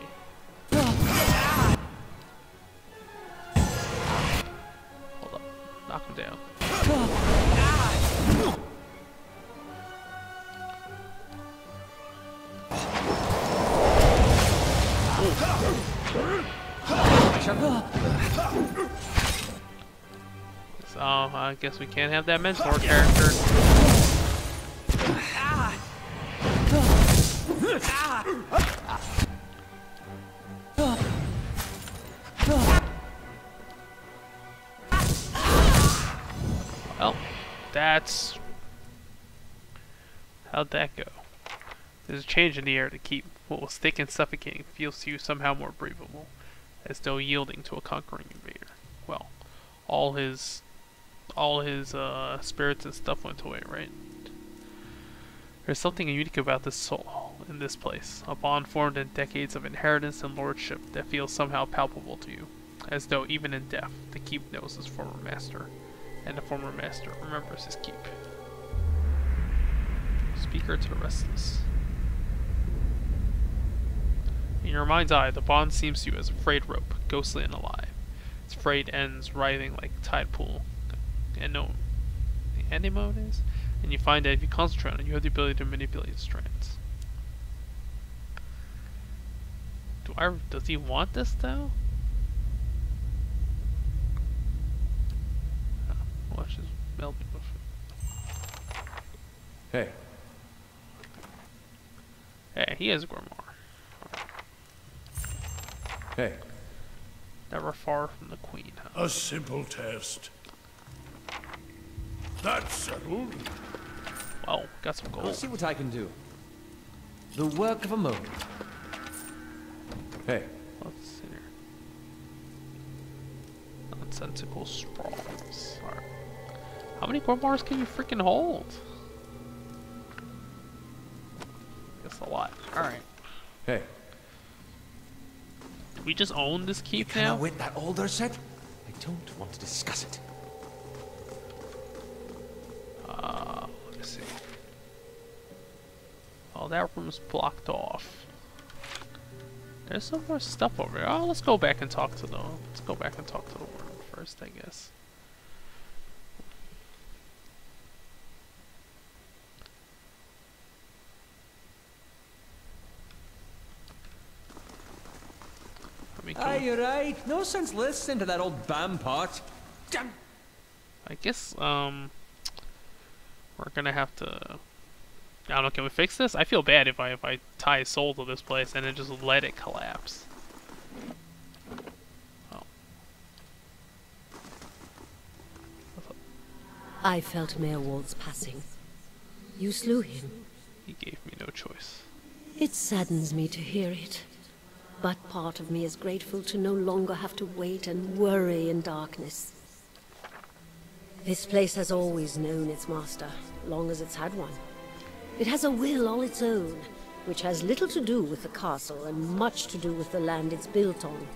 [SPEAKER 2] Hold up. Knock him down. So, I guess we can't have that mentor character. Well, that's... how'd that go? There's a change in the air to keep. What was thick and suffocating feels to you somehow more breathable, as though yielding to a conquering invader. Well, all his spirits and stuff went away, right? There's something unique about this soul in this place, a bond formed in decades of inheritance and lordship that feels somehow palpable to you, as though even in death, the keep knows his former master, and the former master remembers his keep. Speaker to the restless. In your mind's eye, the bond seems to you as a frayed rope, ghostly and alive. Its frayed ends writhing like a tide pool. Anemone is? And you find that if you concentrate on it, you have the ability to manipulate its strands. Does he want this though? Watch his melting.
[SPEAKER 1] Hey.
[SPEAKER 2] Hey, he is a grimoire.
[SPEAKER 1] Hey,
[SPEAKER 2] Never far from the queen, huh?
[SPEAKER 5] A simple test. That's settled.
[SPEAKER 2] Well, got some
[SPEAKER 1] I'll
[SPEAKER 2] gold.
[SPEAKER 1] see what I can do. The work of a moment. Hey,
[SPEAKER 2] Let's see here. Nonsensical sprawls. Alright. How many Gormars can you freaking hold? Guess a lot. Alright.
[SPEAKER 1] hey.
[SPEAKER 2] Do we just own this keep
[SPEAKER 10] Can I
[SPEAKER 2] now?
[SPEAKER 10] wit that older set?
[SPEAKER 1] I don't want to discuss it.
[SPEAKER 2] Let's see. Oh, that room's blocked off. There's some more stuff over here. Oh, let's go back and talk to the. Let's go back and talk to the warden first, I guess. I mean,
[SPEAKER 1] Aye, you're right. No sense listening to that old bam pot.
[SPEAKER 2] I guess we're gonna have to. I don't know. Can we fix this? I feel bad if I tie his soul to this place and then just let it collapse. Oh.
[SPEAKER 4] I felt Mayor Wald's passing. You slew him.
[SPEAKER 2] He gave me no choice.
[SPEAKER 4] It saddens me to hear it. But part of me is grateful to no longer have to wait and worry in darkness. This place has always known its master, long as it's had one. It has a will all its own, which has little to do with the castle and much to do with the land it's built on.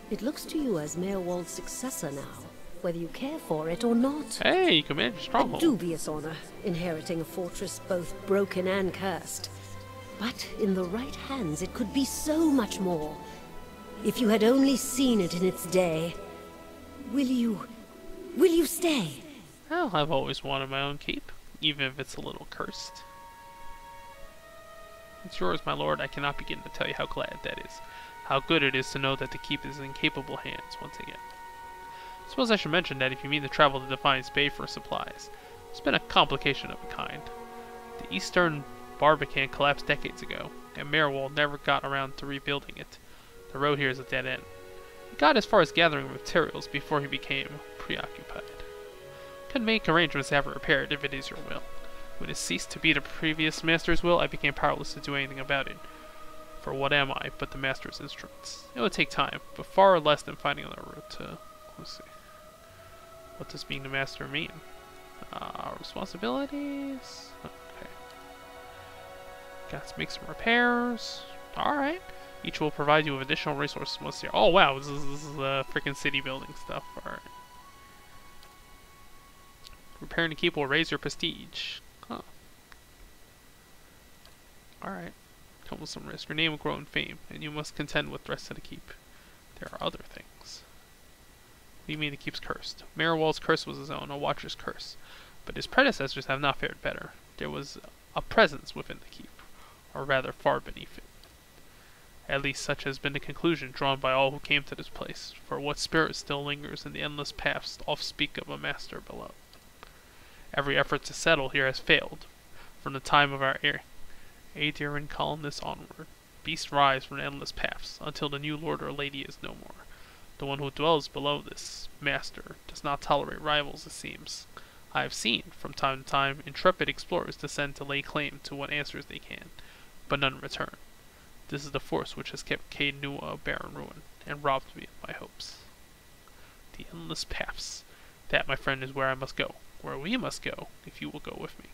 [SPEAKER 4] It looks to you as Mayor Wald's successor now, whether you care for it or not.
[SPEAKER 2] Hey, you command a
[SPEAKER 4] A
[SPEAKER 2] stronghold.
[SPEAKER 4] dubious honor, inheriting a fortress both broken and cursed. But in the right hands, it could be so much more. If you had only seen it in its day. Will you stay?
[SPEAKER 2] Well, I've always wanted my own keep, even if it's a little cursed. It's yours, my lord. I cannot begin to tell you how glad that is. How good it is to know that the keep is in capable hands once again. Suppose I should mention that if you mean to travel to Defiance Bay for supplies, it's been a complication of a kind. The eastern Barbican collapsed decades ago, and Marewald never got around to rebuilding it. The road here is a dead end. He got as far as gathering materials before he became preoccupied. Can make arrangements to have it repaired if it is your will. When it ceased to be the previous master's will, I became powerless to do anything about it. For what am I but the master's instruments? It would take time, but far less than finding another route to... Let's see. What does being the master mean? Responsibilities? Okay. Got to make some repairs. Alright. Each will provide you with additional resources once a year. Oh wow, this is freaking city building stuff. Alright. Repairing the keep will raise your prestige. Huh. Alright. Come with some risk. Your name will grow in fame, and you must contend with the rest of the keep. There are other things. What do you mean the keep's cursed? Mayor Wald's curse was his own, a watcher's curse. But his predecessors have not fared better. There was a presence within the keep, or rather far beneath it. At least such has been the conclusion drawn by all who came to this place, for what spirit still lingers in the endless paths oft speak of a master below. Every effort to settle here has failed, from the time of our Aediran colonists onward. Beasts rise from the endless paths, until the new lord or lady is no more. The one who dwells below this master does not tolerate rivals, it seems. I have seen, from time to time, intrepid explorers descend to lay claim to what answers they can, but none return. This is the force which has kept Caed Nua a barren ruin, and robbed me of my hopes. The endless paths. That, my friend, is where I must go, where we must go, if you will go with me.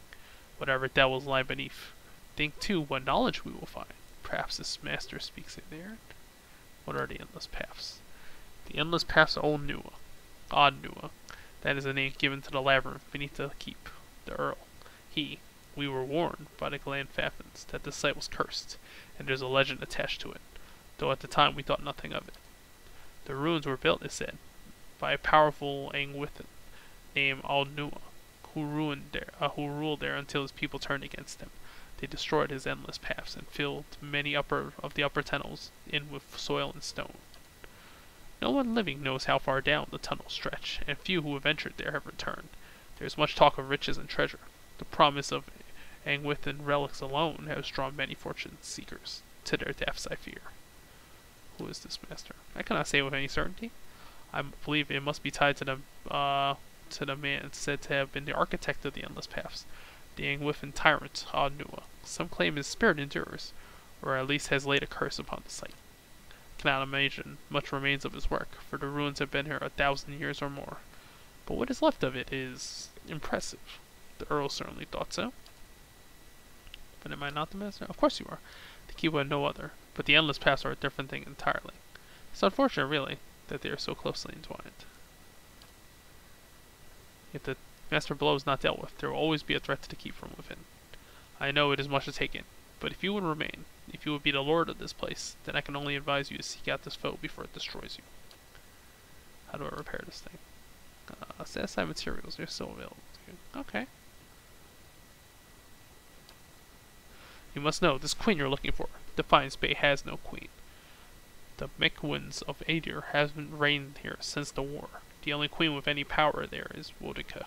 [SPEAKER 2] Whatever devils lie beneath. Think, too, what knowledge we will find. Perhaps this master speaks it there. What are the endless paths? The endless paths of Old Nua. Odd Nua. That is the name given to the labyrinth beneath the keep. The Earl. We were warned by the Glanfafins that this site was cursed, and there's a legend attached to it, though at the time we thought nothing of it. The ruins were built, it said, by a powerful Angwithan named Old Nua, who ruled there until his people turned against him. They destroyed his endless paths and filled many of the upper tunnels in with soil and stone. No one living knows how far down the tunnels stretch, and few who have ventured there have returned. There is much talk of riches and treasure. The promise of Angwithan relics alone has drawn many fortune seekers to their deaths, I fear. Who is this master? I cannot say with any certainty. I believe it must be tied to the man said to have been the architect of the Endless Paths, the Angwithan tyrant, Caed Nua. Some claim his spirit endures, or at least has laid a curse upon the site. I cannot imagine much remains of his work, for the ruins have been here 1,000 years or more. But what is left of it is impressive. The Earl certainly thought so. But am I not the master? Of course you are. The Kiwa and no other. But the Endless Paths are a different thing entirely. It's unfortunate, really, that they are so closely entwined. If the master below is not dealt with, there will always be a threat to the keep from within. I know it is much to take in, but if you would remain, if you would be the lord of this place, then I can only advise you to seek out this foe before it destroys you. How do I repair this thing? Set aside materials, they're still available. Okay. You must know, this queen you're looking for, Defiance Bay has no queen. The Mekwins of Adir haven't reigned here since the war. The only queen with any power there is Wodika.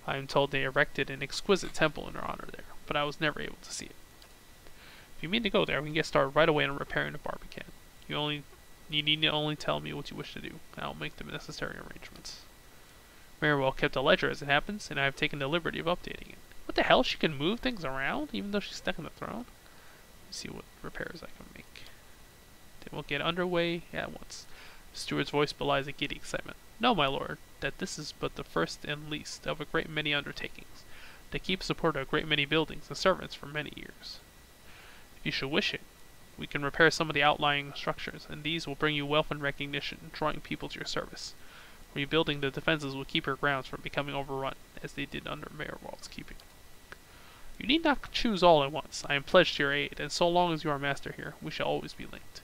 [SPEAKER 2] I am told they erected an exquisite temple in her honor there, but I was never able to see it. If you mean to go there, we can get started right away on repairing the Barbican. You need to only tell me what you wish to do, and I'll make the necessary arrangements. Marywell kept a ledger as it happens, and I have taken the liberty of updating it. What the hell? She can move things around, even though she's stuck in the throne? Let's see what repairs I can make. Then we'll get underway at once. The steward's voice belies a giddy excitement. No, my lord, that this is but the first and least of a great many undertakings. They keep supported a great many buildings and servants for many years. If you should wish it, we can repair some of the outlying structures, and these will bring you wealth and recognition, drawing people to your service. Rebuilding the defenses will keep your grounds from becoming overrun, as they did under Marywell's keeping. You need not choose all at once. I am pledged to your aid, and so long as you are master here, we shall always be linked.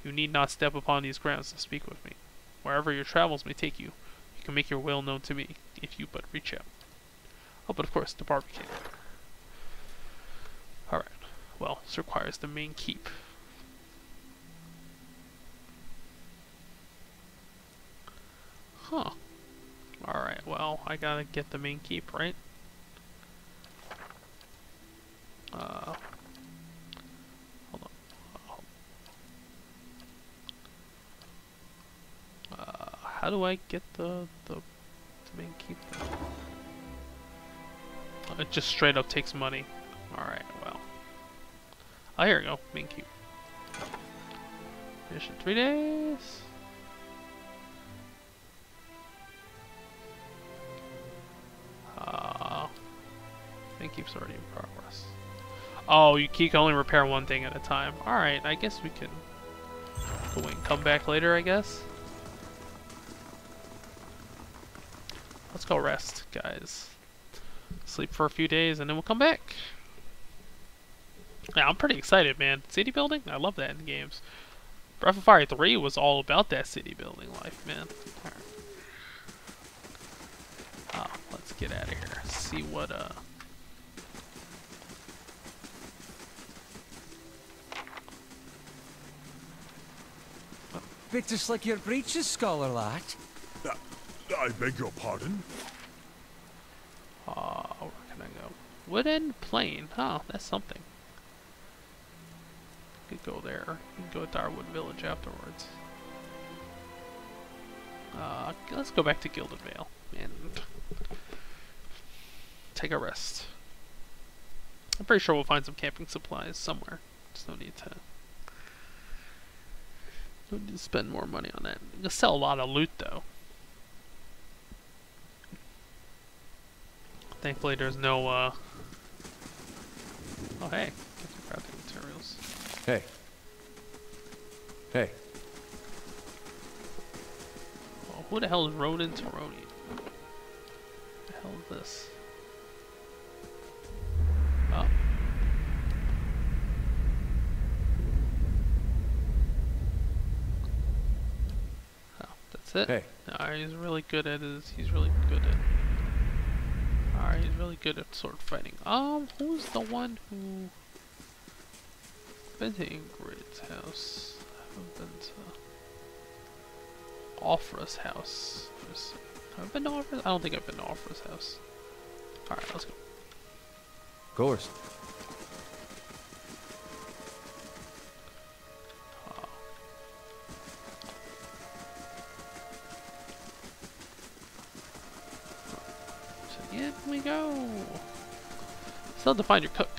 [SPEAKER 2] You need not step upon these grounds to speak with me. Wherever your travels may take you, you can make your will known to me, if you but reach out. Oh, but of course, the Barbican. Alright, well, this requires the main keep. Huh. Alright, well, I gotta get the main keep, right? Hold on. How do I get the main keep? It just straight up takes money. Alright, well. Oh, here we go. Main keep. Mission 3 days. Main keep's already in progress. Oh, you can only repair one thing at a time. Alright, I guess we can go and come back later, I guess. Let's go rest, guys. Sleep for a few days and then we'll come back. Yeah, I'm pretty excited, man. City building? I love that in games. Breath of Fire 3 was all about that city building life, man. Alright. Let's get out of here. See what,
[SPEAKER 9] Victor slick your breeches, scholar lad.
[SPEAKER 5] I beg your pardon?
[SPEAKER 2] where can I go? Wooden Plain. Oh, that's something. Could go there. You can go to Darwood Village afterwards. Let's go back to Gilded Vale and take a rest. I'm pretty sure we'll find some camping supplies somewhere. Just no need to spend more money on that. You can sell a lot of loot though. Thankfully there's no oh hey, get some crafting materials.
[SPEAKER 1] Hey. Hey.
[SPEAKER 2] Oh, who the hell is Ronan Taroni? What the hell is this? Oh. That's it.
[SPEAKER 1] Hey.
[SPEAKER 2] Alright, he's really good at he's really good at sword fighting. Who's the one who been to Ingrid's house? I haven't been to Offra's house. Have I been to Offra's? I don't think I've been to Offra's house. Alright, let's go.
[SPEAKER 1] Of course.
[SPEAKER 2] In we go. Still have to find your cook.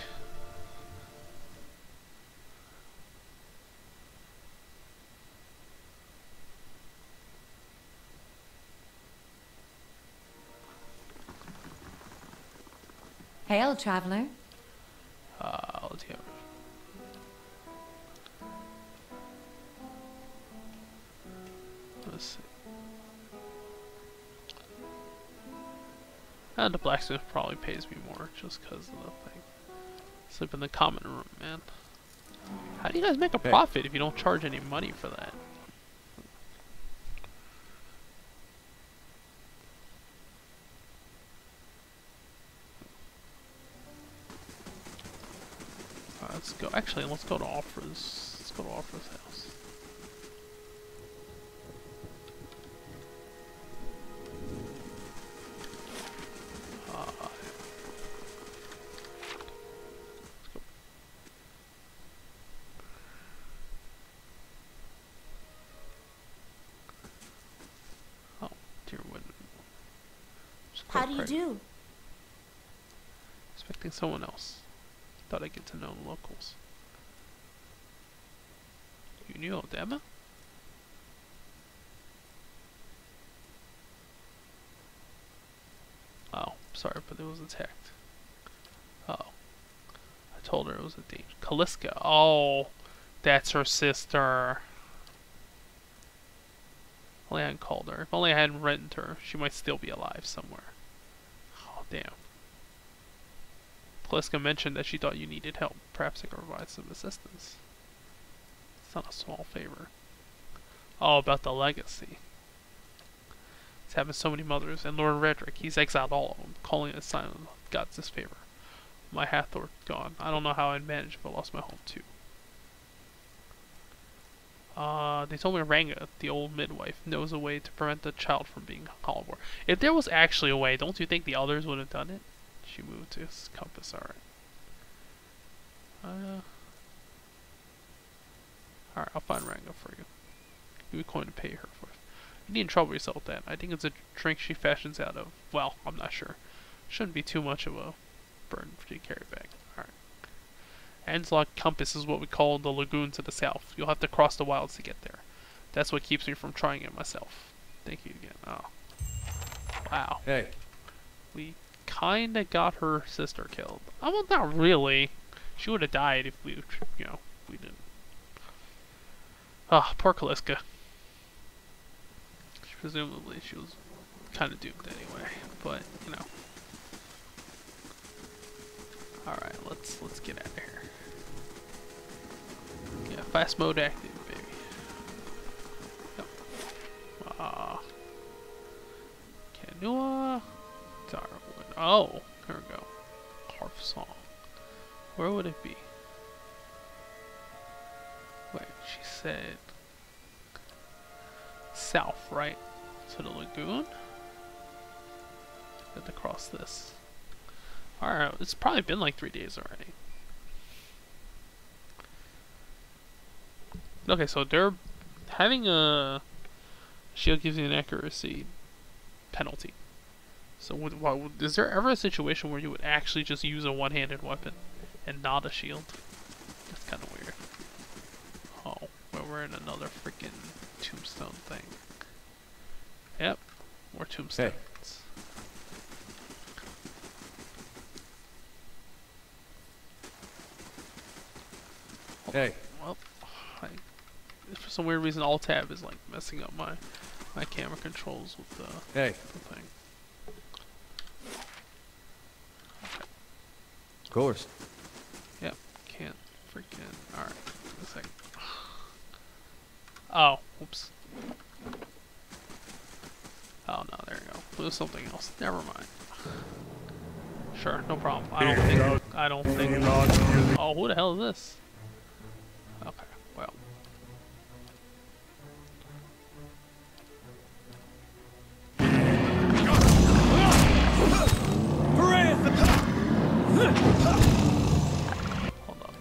[SPEAKER 6] Hail, traveler.
[SPEAKER 2] Let's go. Let's see. And the blacksmith probably pays me more just because of the thing. Sleep in the common room, man. How do you guys make a profit if you don't charge any money for that? Let's go. Actually, let's go to Offra's. Let's go to Offra's house. Oh, dear wood.
[SPEAKER 4] How do you do?
[SPEAKER 2] Expecting someone else. Thought I'd get to know the locals. You knew Odema? Oh, sorry, but it was attacked. Oh. I told her it was a danger. Kaliska. Oh, that's her sister. If only I hadn't called her. If only I hadn't written to her, she might still be alive somewhere. Oh, damn. Kaliska mentioned that she thought you needed help. Perhaps I could provide some assistance. It's not a small favor. Oh, about the legacy. It's having so many mothers, and Lord Redrick, he's exiled all of them, calling it a sign of God's disfavor. My Hathor gone. I don't know how I'd manage if I lost my home too. They told me Ranga, the old midwife, knows a way to prevent the child from being hollowborn. If there was actually a way, don't you think the others would have done it? She moved to his compass, alright. Alright, I'll find Ranga for you. Give me a coin to pay her for it. You needn't trouble yourself with that. I think it's a drink she fashions out of. Well, I'm not sure. Shouldn't be too much of a burden for you to carry back. Alright. Anslock Compass is what we call the lagoon to the south. You'll have to cross the wilds to get there. That's what keeps me from trying it myself. Thank you again. Oh. Wow.
[SPEAKER 1] Hey.
[SPEAKER 2] We kinda got her sister killed. Oh, well, not really. She would have died if we, you know, we didn't. Ah, poor Kaliska. Presumably she was kind of doomed anyway, but you know. All right, let's get out of here. Yeah, fast mode active, baby. Yep. Caed Nua. Darwood. Oh, here we go. Harp song. Where would it be? Wait, she said south, right? To the lagoon? Have to cross this. Alright, it's probably been like 3 days already. Okay, so they're having a shield gives you an accuracy penalty. So is there ever a situation where you would actually just use a one-handed weapon and not a shield? That's kind of weird. Oh, well, we're in another freaking tombstone thing. Yep, more tombstones.
[SPEAKER 1] Hey.
[SPEAKER 2] Well, for some weird reason, Alt-Tab is like messing up my camera controls with the thing. Okay.
[SPEAKER 1] Of course.
[SPEAKER 2] Yep, can't freaking. Alright, a second. Oh, oops. Oh no, there you go. It was something else. Never mind. Sure, no problem. I don't think. Oh, who the hell is this? Okay, well. Hold up.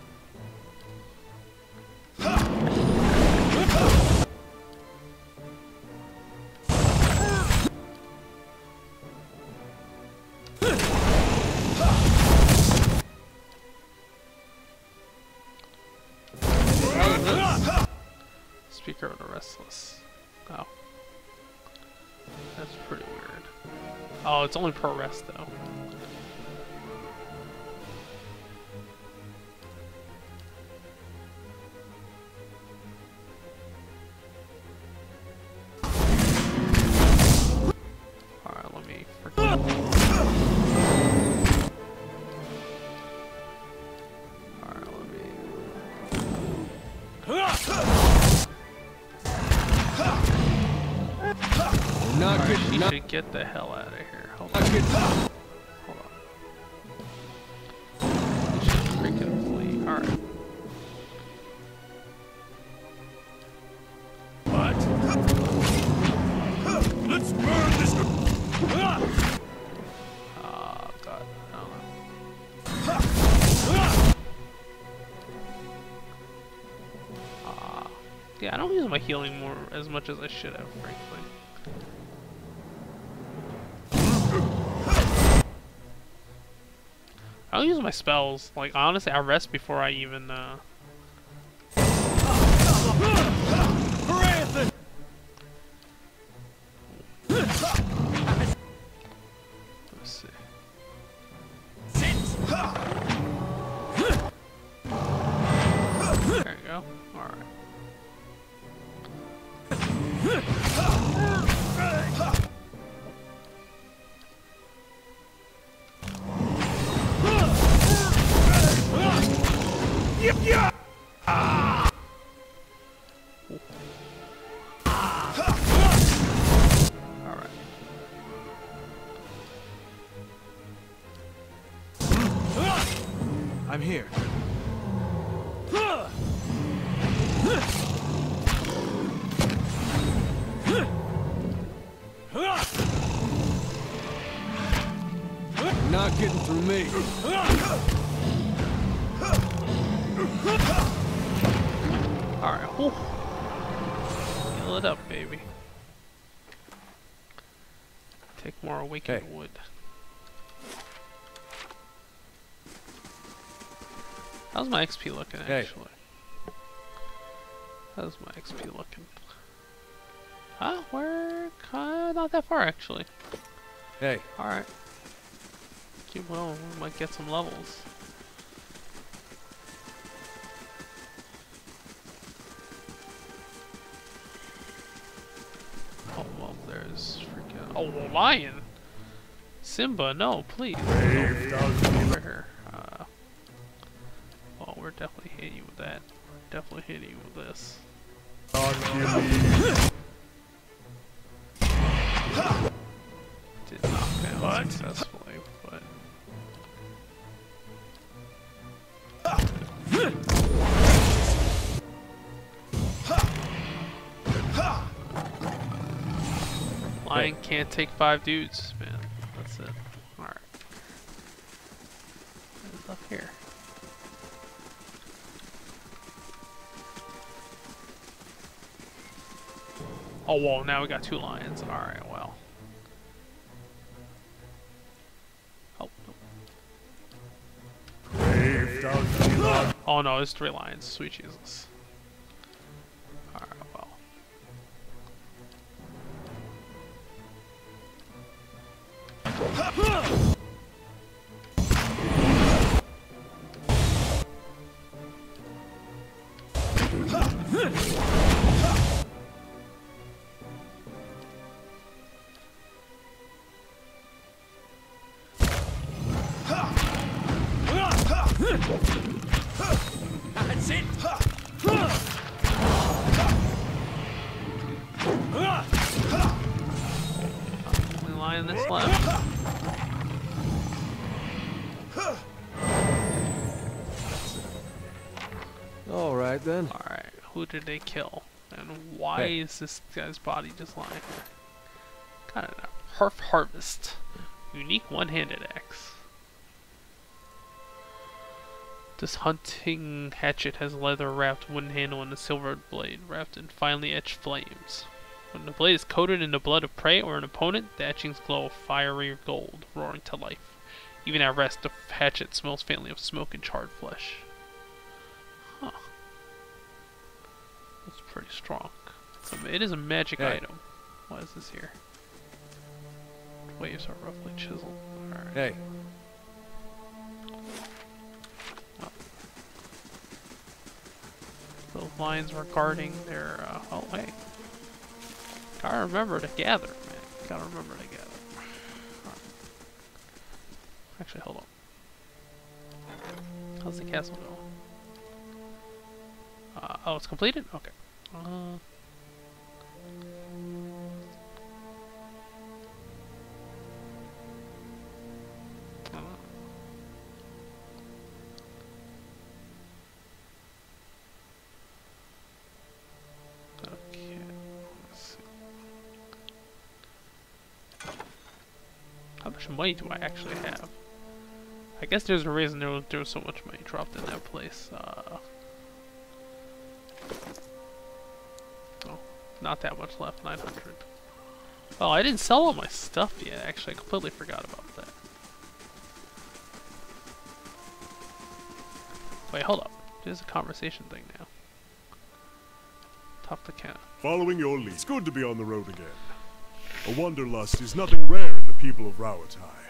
[SPEAKER 2] Speaker of the Restless. Oh. That's pretty weird. Oh, it's only per rest though. Alright, let me forget. Alright, let me... Alright, she should get the hell out of here. Hold on. Hold on. She should freaking flee. Alright.
[SPEAKER 5] What? Let's burn this.
[SPEAKER 2] Oh god, I don't know. Yeah, I don't use my healing more as much as I should have, frankly. I don't use my spells. Like, honestly, I rest before I even, let's see. There you go. Alright. Alright.
[SPEAKER 1] I'm here.
[SPEAKER 3] Not getting through me.
[SPEAKER 2] Alright, whew. Heal it up, baby. Take more awakened wood. How's my XP looking, actually? How's my XP looking? Huh? We're not that far, actually.
[SPEAKER 1] Hey.
[SPEAKER 2] Alright. Keep going, we might get some levels. Oh, well, there's freaking... Oh, a lion! Simba, no, please. Over here. Well, we're definitely hitting you with that. We're definitely hitting you with this. Did knock down successfully, but... Lion can't take 5 dudes, man. That's it. Alright. What's up here? Oh, whoa, now we got 2 lions. Alright, well. Oh, no. Oh no, it's 3 lions. Sweet Jesus. Alright, well.
[SPEAKER 10] That's it.
[SPEAKER 2] Only lion that's left.
[SPEAKER 1] Alright then.
[SPEAKER 2] Alright, who did they kill? And why is this guy's body just lying here? Got a Herf Harvest. Unique one-handed axe. This hunting hatchet has a leather-wrapped wooden handle and a silver blade wrapped in finely etched flames. When the blade is coated in the blood of prey or an opponent, the etchings glow of fiery gold, roaring to life. Even at rest, the hatchet smells faintly of smoke and charred flesh. Huh. That's pretty strong. So it is a magic item. What is this here? Waves are roughly chiseled. Alright.
[SPEAKER 1] Hey.
[SPEAKER 2] Oh. Those lines were guarding their, oh wait. Gotta remember to gather, man. Gotta remember to gather. Right. Actually, hold on. How's the castle going? Oh, it's completed? Okay. Okay, let's see. How much money do I actually have? I guess there's a reason there was so much money dropped in that place. Oh, not that much left, 900. Oh, I didn't sell all my stuff yet, actually. I completely forgot about that. Wait, hold up. There's a conversation thing now. Top the count.
[SPEAKER 5] Following your lead. It's good to be on the road again. A wanderlust is nothing rare in the people of Rawatai.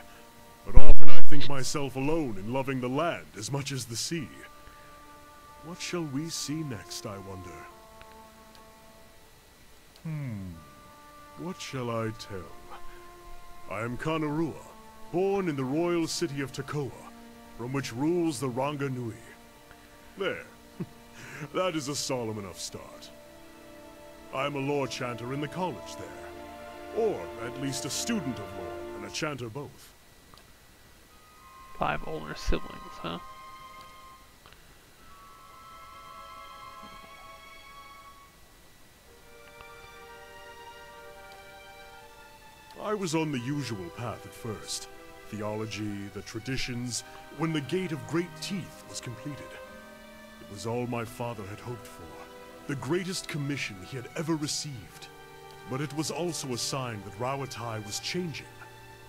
[SPEAKER 5] But often I think myself alone in loving the land as much as the sea. What shall we see next, I wonder? What shall I tell? I am Caed Nua, born in the royal city of Tekoa, from which rules the Ranga Nui. There. That is a solemn enough start. I am a lore chanter in the college there. Or at least a student of lore, and a chanter both.
[SPEAKER 2] 5 older siblings, huh?
[SPEAKER 5] I was on the usual path at first. Theology, the traditions, when the Gate of Great Teeth was completed. It was all my father had hoped for. The greatest commission he had ever received. But it was also a sign that Rawatai was changing,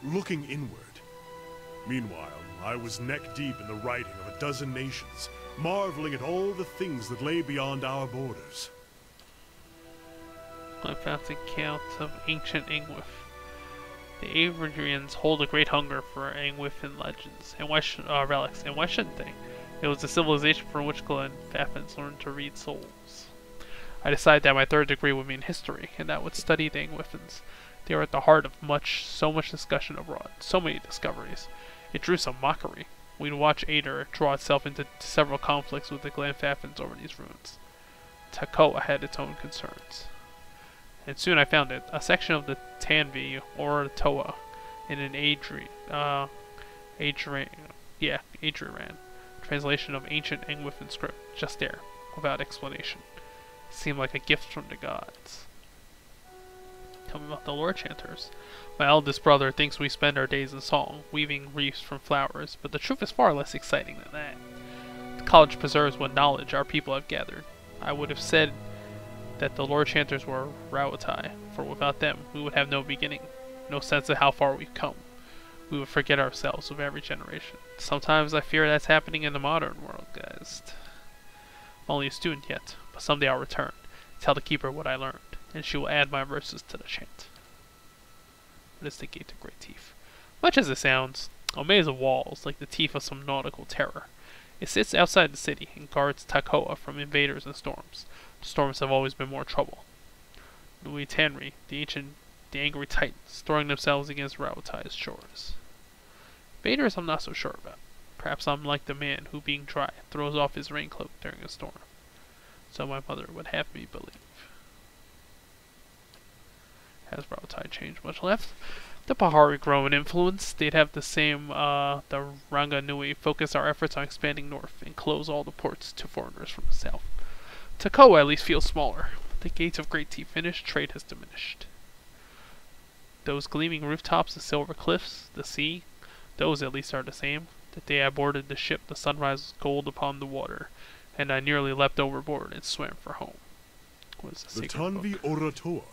[SPEAKER 5] looking inward. Meanwhile, I was neck-deep in the writing of a dozen nations, marveling at all the things that lay beyond our borders.
[SPEAKER 2] I found the account of ancient Angwith. The Averdrians hold a great hunger for Angwithan legends and relics, and why shouldn't they? It was the civilization from which Glen Faffins learned to read souls. I decided that my third degree would be in history, and that would study the Angwithans. They are at the heart of so much discussion abroad, so many discoveries. It drew some mockery. We'd watch Ader draw itself into several conflicts with the Glen Faffins over these ruins. Tekoa had its own concerns. And soon I found it, a section of the Tanvi, or Toa, in an Adriran, translation of ancient Angwithan script, just there, without explanation. It seemed like a gift from the gods. Tell me about the lore chanters. My eldest brother thinks we spend our days in song, weaving wreaths from flowers, but the truth is far less exciting than that. The college preserves what knowledge our people have gathered. I would have said that the lore chanters were Rawatai, for without them we would have no beginning, no sense of how far we've come. We would forget ourselves with every generation. Sometimes I fear that's happening in the modern world, guys. I'm only a student yet, but someday I'll return, tell the keeper what I learned, and she will add my verses to the chant. What is the Gate of Great Teeth? Much as it sounds, a maze of walls, like the teeth of some nautical terror. It sits outside the city and guards Tekoa from invaders and storms. The storms have always been more trouble. Nui Tanri, the angry titans, throwing themselves against Rawatai's shores. Invaders I'm not so sure about. Perhaps I'm like the man who, being dry, throws off his raincoat during a storm. So my mother would have me believe. Has Rawatai changed much left? The Pahari grow in influence. They'd have the same, the Ranga Nui focus our efforts on expanding north and close all the ports to foreigners from the south. Tekoa at least feels smaller. The Gates of Great Teeth finished, trade has diminished. Those gleaming rooftops, the silver cliffs, the sea, those at least are the same. The day I boarded the ship, the sunrise was gold upon the water, and I nearly leapt overboard and swam for home. What is the
[SPEAKER 5] Tanvi Oratoa.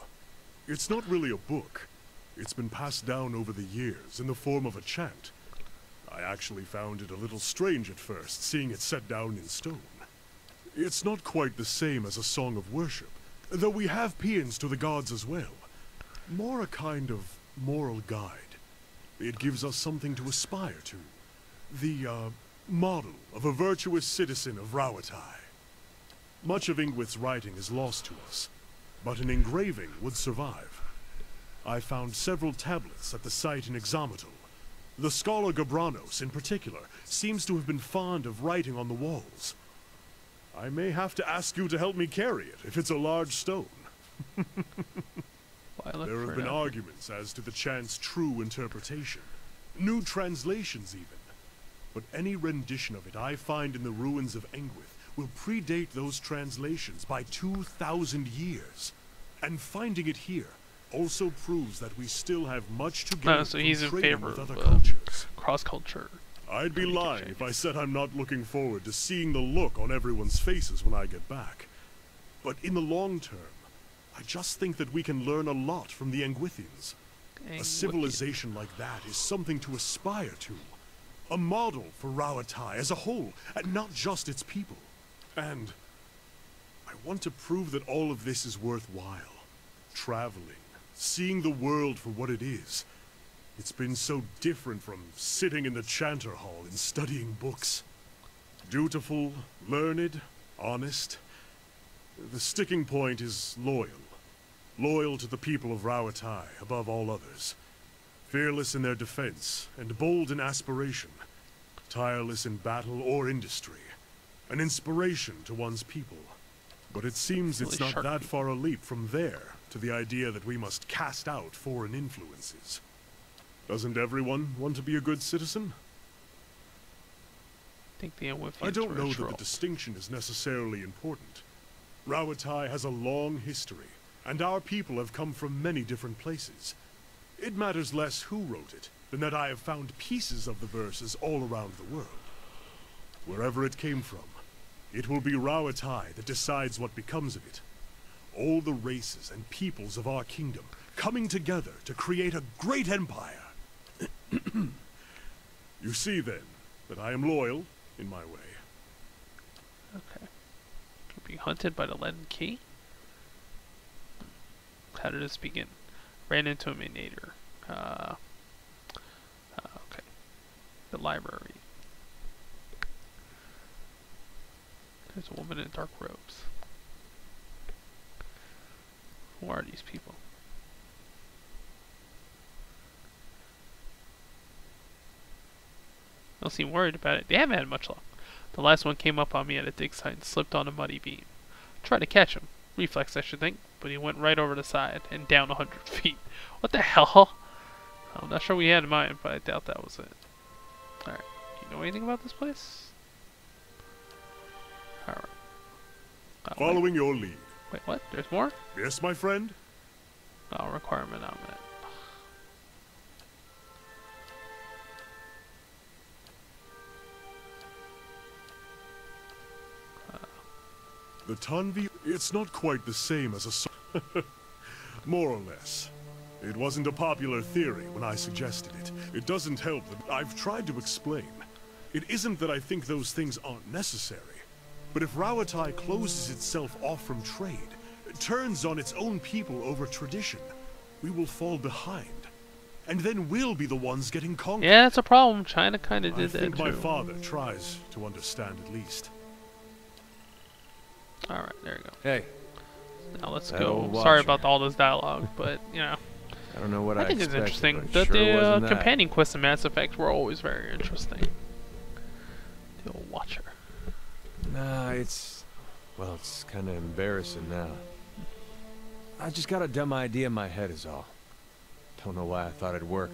[SPEAKER 5] It's not really a book. It's been passed down over the years in the form of a chant. I actually found it a little strange at first, seeing it set down in stone. It's not quite the same as a song of worship, though we have paeans to the gods as well. More a kind of moral guide. It gives us something to aspire to. The, model of a virtuous citizen of Rauatai. Much of Ingwith's writing is lost to us, but an engraving would survive. I found several tablets at the site in Exametal. The scholar Gabranos, in particular, seems to have been fond of writing on the walls. I may have to ask you to help me carry it, if it's a large stone. There have been arguments as to the chant's true interpretation. New translations, even. But any rendition of it I find in the ruins of Engwith will predate those translations by 2,000 years. And finding it here also proves that we still have much to gain
[SPEAKER 2] so he's in favor
[SPEAKER 5] with other
[SPEAKER 2] of
[SPEAKER 5] cultures.
[SPEAKER 2] cross-culture.
[SPEAKER 5] I'd be lying if I said I'm not looking forward to seeing the look on everyone's faces when I get back. But in the long term, I just think that we can learn a lot from the Engwithians. A civilization like that is something to aspire to. A model for Rauatai as a whole, and not just its people. And I want to prove that all of this is worthwhile. Traveling, seeing the world for what it is. It's been so different from sitting in the Chanter Hall and studying books. Dutiful, learned, honest. The sticking point is loyal. Loyal to the people of Rauatai above all others. Fearless in their defense, and bold in aspiration. Tireless in battle or industry. An inspiration to one's people. But it seems it's not that far a leap from there to the idea that we must cast out foreign influences. Doesn't everyone want to be a good citizen? I don't know that the distinction is necessarily important. Rauatai has a long history, and our people have come from many different places. It matters less who wrote it than that I have found pieces of the verses all around the world. Wherever it came from, it will be Rauatai that decides what becomes of it. All the races and peoples of our kingdom coming together to create a great empire. You see, then, that I am loyal in my way.
[SPEAKER 2] Okay. Being hunted by the leaden key? How did this begin? Ran into a Minator. Okay. The library. There's a woman in dark robes. Who are these people? Don't seem worried about it. They haven't had much luck. The last one came up on me at a dig site and slipped on a muddy beam. Tried to catch him. Reflex, I should think. But he went right over the side and down 100 feet. What the hell? I'm not sure what he had in mind, but I doubt that was it. Alright. Do you know anything about this place? Alright.
[SPEAKER 5] Following your lead.
[SPEAKER 2] Wait, what? There's more?
[SPEAKER 5] Yes, my friend?
[SPEAKER 2] Oh, requirement on that.
[SPEAKER 5] The Tanvi, it's not quite the same as a more or less. It wasn't a popular theory when I suggested it. It doesn't help that I've tried to explain. It isn't that I think those things aren't necessary. But if Rauatai closes itself off from trade, turns on its own people over tradition, we will fall behind. And then we'll be the ones getting conquered.
[SPEAKER 2] Yeah, that's a problem. China kind of did that too.
[SPEAKER 5] I think my father tries to understand at least.
[SPEAKER 2] Alright, there you go.
[SPEAKER 1] Hey.
[SPEAKER 2] Now let's go. Sorry about all this dialogue, but, you know.
[SPEAKER 1] I don't know what I
[SPEAKER 2] think it's
[SPEAKER 1] expected,
[SPEAKER 2] interesting.
[SPEAKER 1] but sure
[SPEAKER 2] The companion quests in Mass Effect were always very interesting. The old Watcher.
[SPEAKER 1] Nah, it's kind of embarrassing now. I just got a dumb idea in my head is all. Don't know why I thought it'd work.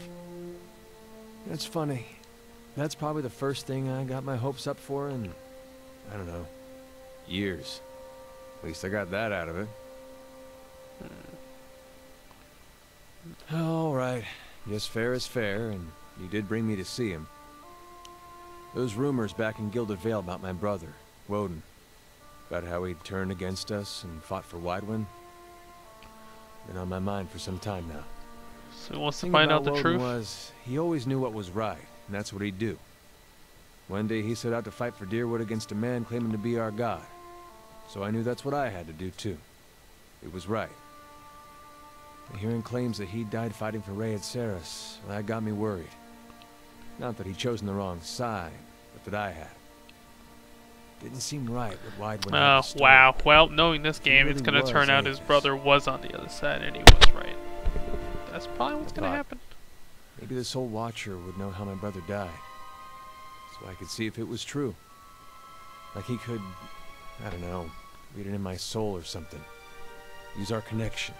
[SPEAKER 1] It's funny. That's probably the first thing I got my hopes up for in, I don't know, years. At least I got that out of it. All right. Guess fair is fair, and you did bring me to see him. Those rumors back in Gilded Vale about my brother, Woden, about how he'd turned against us and fought for Widewind, been on my mind for some time now.
[SPEAKER 2] So he wants to find out the truth?
[SPEAKER 1] Was, he always knew what was right, and that's what he'd do. One day he set out to fight for Deerwood against a man claiming to be our god. so I knew that's what I had to do too. It was right. And hearing claims that he died fighting for Caed Nua, that got me worried. Not that he'd chosen the wrong side, but that I had. Didn't seem right what Wide would have to
[SPEAKER 2] wow. Well, knowing this game,
[SPEAKER 1] really
[SPEAKER 2] it's gonna turn out his
[SPEAKER 1] ages.
[SPEAKER 2] brother was on the other side and he was right. That's probably what's gonna happen.
[SPEAKER 1] Maybe this old Watcher would know how my brother died. So I could see if it was true. Like he could, I don't know, read it in my soul or something. Use our connection.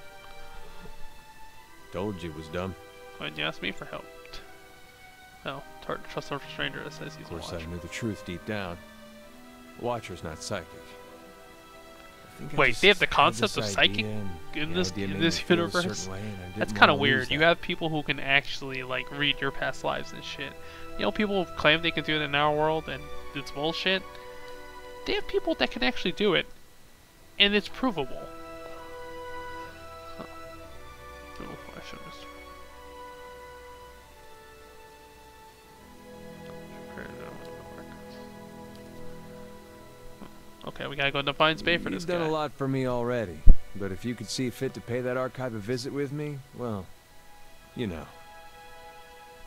[SPEAKER 1] Told you it was dumb.
[SPEAKER 2] Why'd you ask me for help? No, it's hard to trust a stranger that says he's a
[SPEAKER 1] Of course,
[SPEAKER 2] Watcher.
[SPEAKER 1] I knew the truth deep down. Watcher's not psychic. I think I
[SPEAKER 2] Wait,
[SPEAKER 1] just
[SPEAKER 2] they have the
[SPEAKER 1] had
[SPEAKER 2] concept
[SPEAKER 1] this
[SPEAKER 2] of psychic
[SPEAKER 1] idea, and
[SPEAKER 2] in
[SPEAKER 1] the
[SPEAKER 2] this
[SPEAKER 1] idea made me
[SPEAKER 2] this
[SPEAKER 1] feel a
[SPEAKER 2] universe?
[SPEAKER 1] certain way, and I didn't
[SPEAKER 2] That's
[SPEAKER 1] wanna
[SPEAKER 2] kind of
[SPEAKER 1] lose
[SPEAKER 2] weird. You
[SPEAKER 1] that.
[SPEAKER 2] have people who can actually like read your past lives and shit. You know, people who claim they can do it in our world and it's bullshit. They have people that can actually do it, and it's provable. Huh. Oh, I should have. Okay, we gotta go to Defiance Bay for this
[SPEAKER 1] You've
[SPEAKER 2] guy.
[SPEAKER 1] done a lot for me already, but if you could see fit to pay that archive a visit with me, well, you know.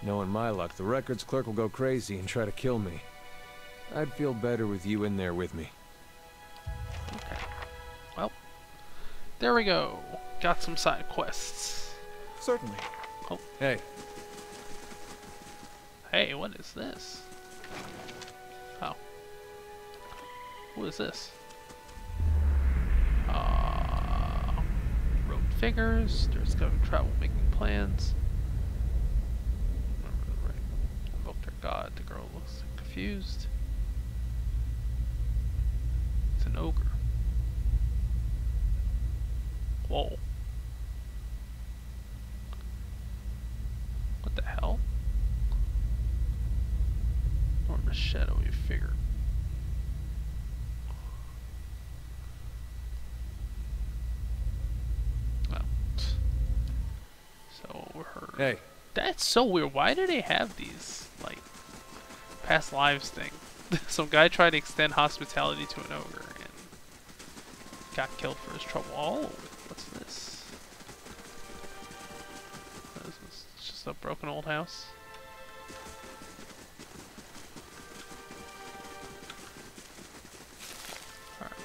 [SPEAKER 1] Knowing my luck, the records clerk will go crazy and try to kill me. I'd feel better with you in there with me.
[SPEAKER 2] Okay. Well, there we go. Got some side quests.
[SPEAKER 7] Certainly.
[SPEAKER 2] Oh,
[SPEAKER 1] Hey,
[SPEAKER 2] hey, what is this? Oh. What is this? Road figures. There's going travel making plans. Remember the right. Invoke their god. The girl looks confused. It's an ogre. Whoa. What the hell? Enormous shadowy figure. Well. So we're heard.
[SPEAKER 1] hey,
[SPEAKER 2] That's so weird. Why do they have these, like, past lives thing? Some guy tried to extend hospitality to an ogre and got killed for his trouble. Oh, what's this? What is this? It's just a broken old house. Alright.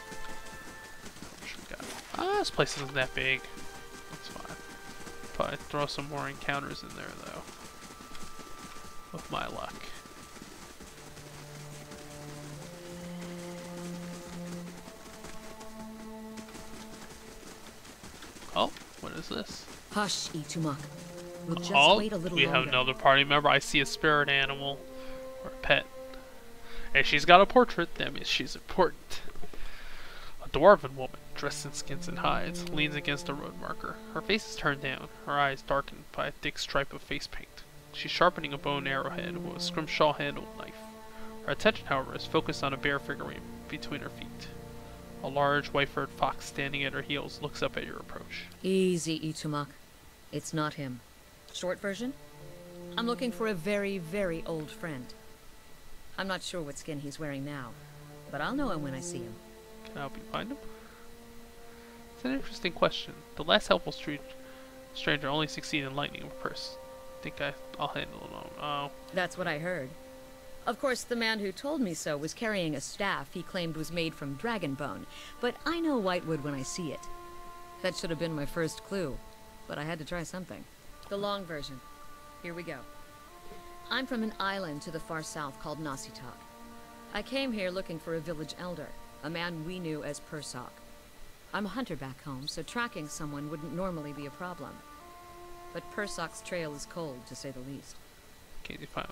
[SPEAKER 2] What we got? Ah, this place isn't that big. That's fine. Probably throw some more encounters in there, though. With my luck. Oh, what is this?
[SPEAKER 6] Hush, Itumak. We'll just
[SPEAKER 2] Oh,
[SPEAKER 6] wait a little
[SPEAKER 2] we
[SPEAKER 6] longer.
[SPEAKER 2] have another party member. I see a spirit animal or a pet. And she's got a portrait. That means she's important. A dwarven woman, dressed in skins and hides, leans against a road marker. Her face is turned down, her eyes darkened by a thick stripe of face paint. She's sharpening a bow and arrowhead with a scrimshaw-handled knife. Her attention, however, is focused on a bare figurine between her feet. A large, white-furred fox standing at her heels looks up at your approach.
[SPEAKER 6] Easy, Itumak. It's not him. Short version? I'm looking for a very, very old friend. I'm not sure what skin he's wearing now, but I'll know him when I see him.
[SPEAKER 2] Can I help you find him? It's an interesting question. The last helpful stranger only succeeded in lightening a purse. Think I'll handle it alone. Oh.
[SPEAKER 6] That's what I heard. Of course, the man who told me so was carrying a staff he claimed was made from dragon bone, but I know Whitewood when I see it. That should have been my first clue, but I had to try something. The long version. Here we go. I'm from an island to the far south called Nasitak. I came here looking for a village elder, a man we knew as Persok. I'm a hunter back home, so tracking someone wouldn't normally be a problem. But Persok's trail is cold, to say the least.
[SPEAKER 2] Can't be that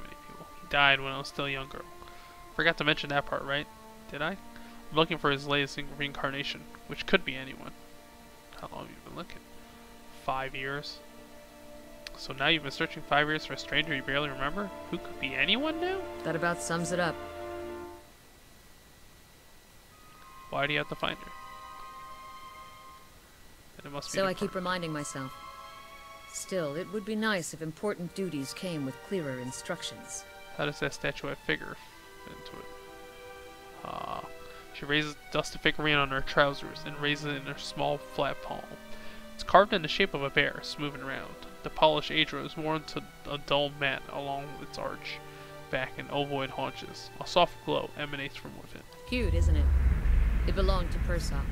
[SPEAKER 2] many people. He died when I was still a young girl. Forgot to mention that part, right? Did I? I'm looking for his latest reincarnation, which could be anyone. How long have you been looking? 5 years? So now you've been searching 5 years for a stranger you barely remember? Who could be anyone now?
[SPEAKER 6] That about sums it up.
[SPEAKER 2] Why do you have to find her? And it must be
[SPEAKER 6] So I
[SPEAKER 2] important.
[SPEAKER 6] keep reminding myself. Still, it would be nice if important duties came with clearer instructions.
[SPEAKER 2] How does that statuette figure fit into it? She raises the dusty figurine on her trousers and raises it in her small, flat palm. It's carved in the shape of a bear, smooth and round. The polished Adra is worn to a dull matte along its arch, back, and ovoid haunches. A soft glow emanates from within.
[SPEAKER 6] Cute, isn't it? It belonged to Persok.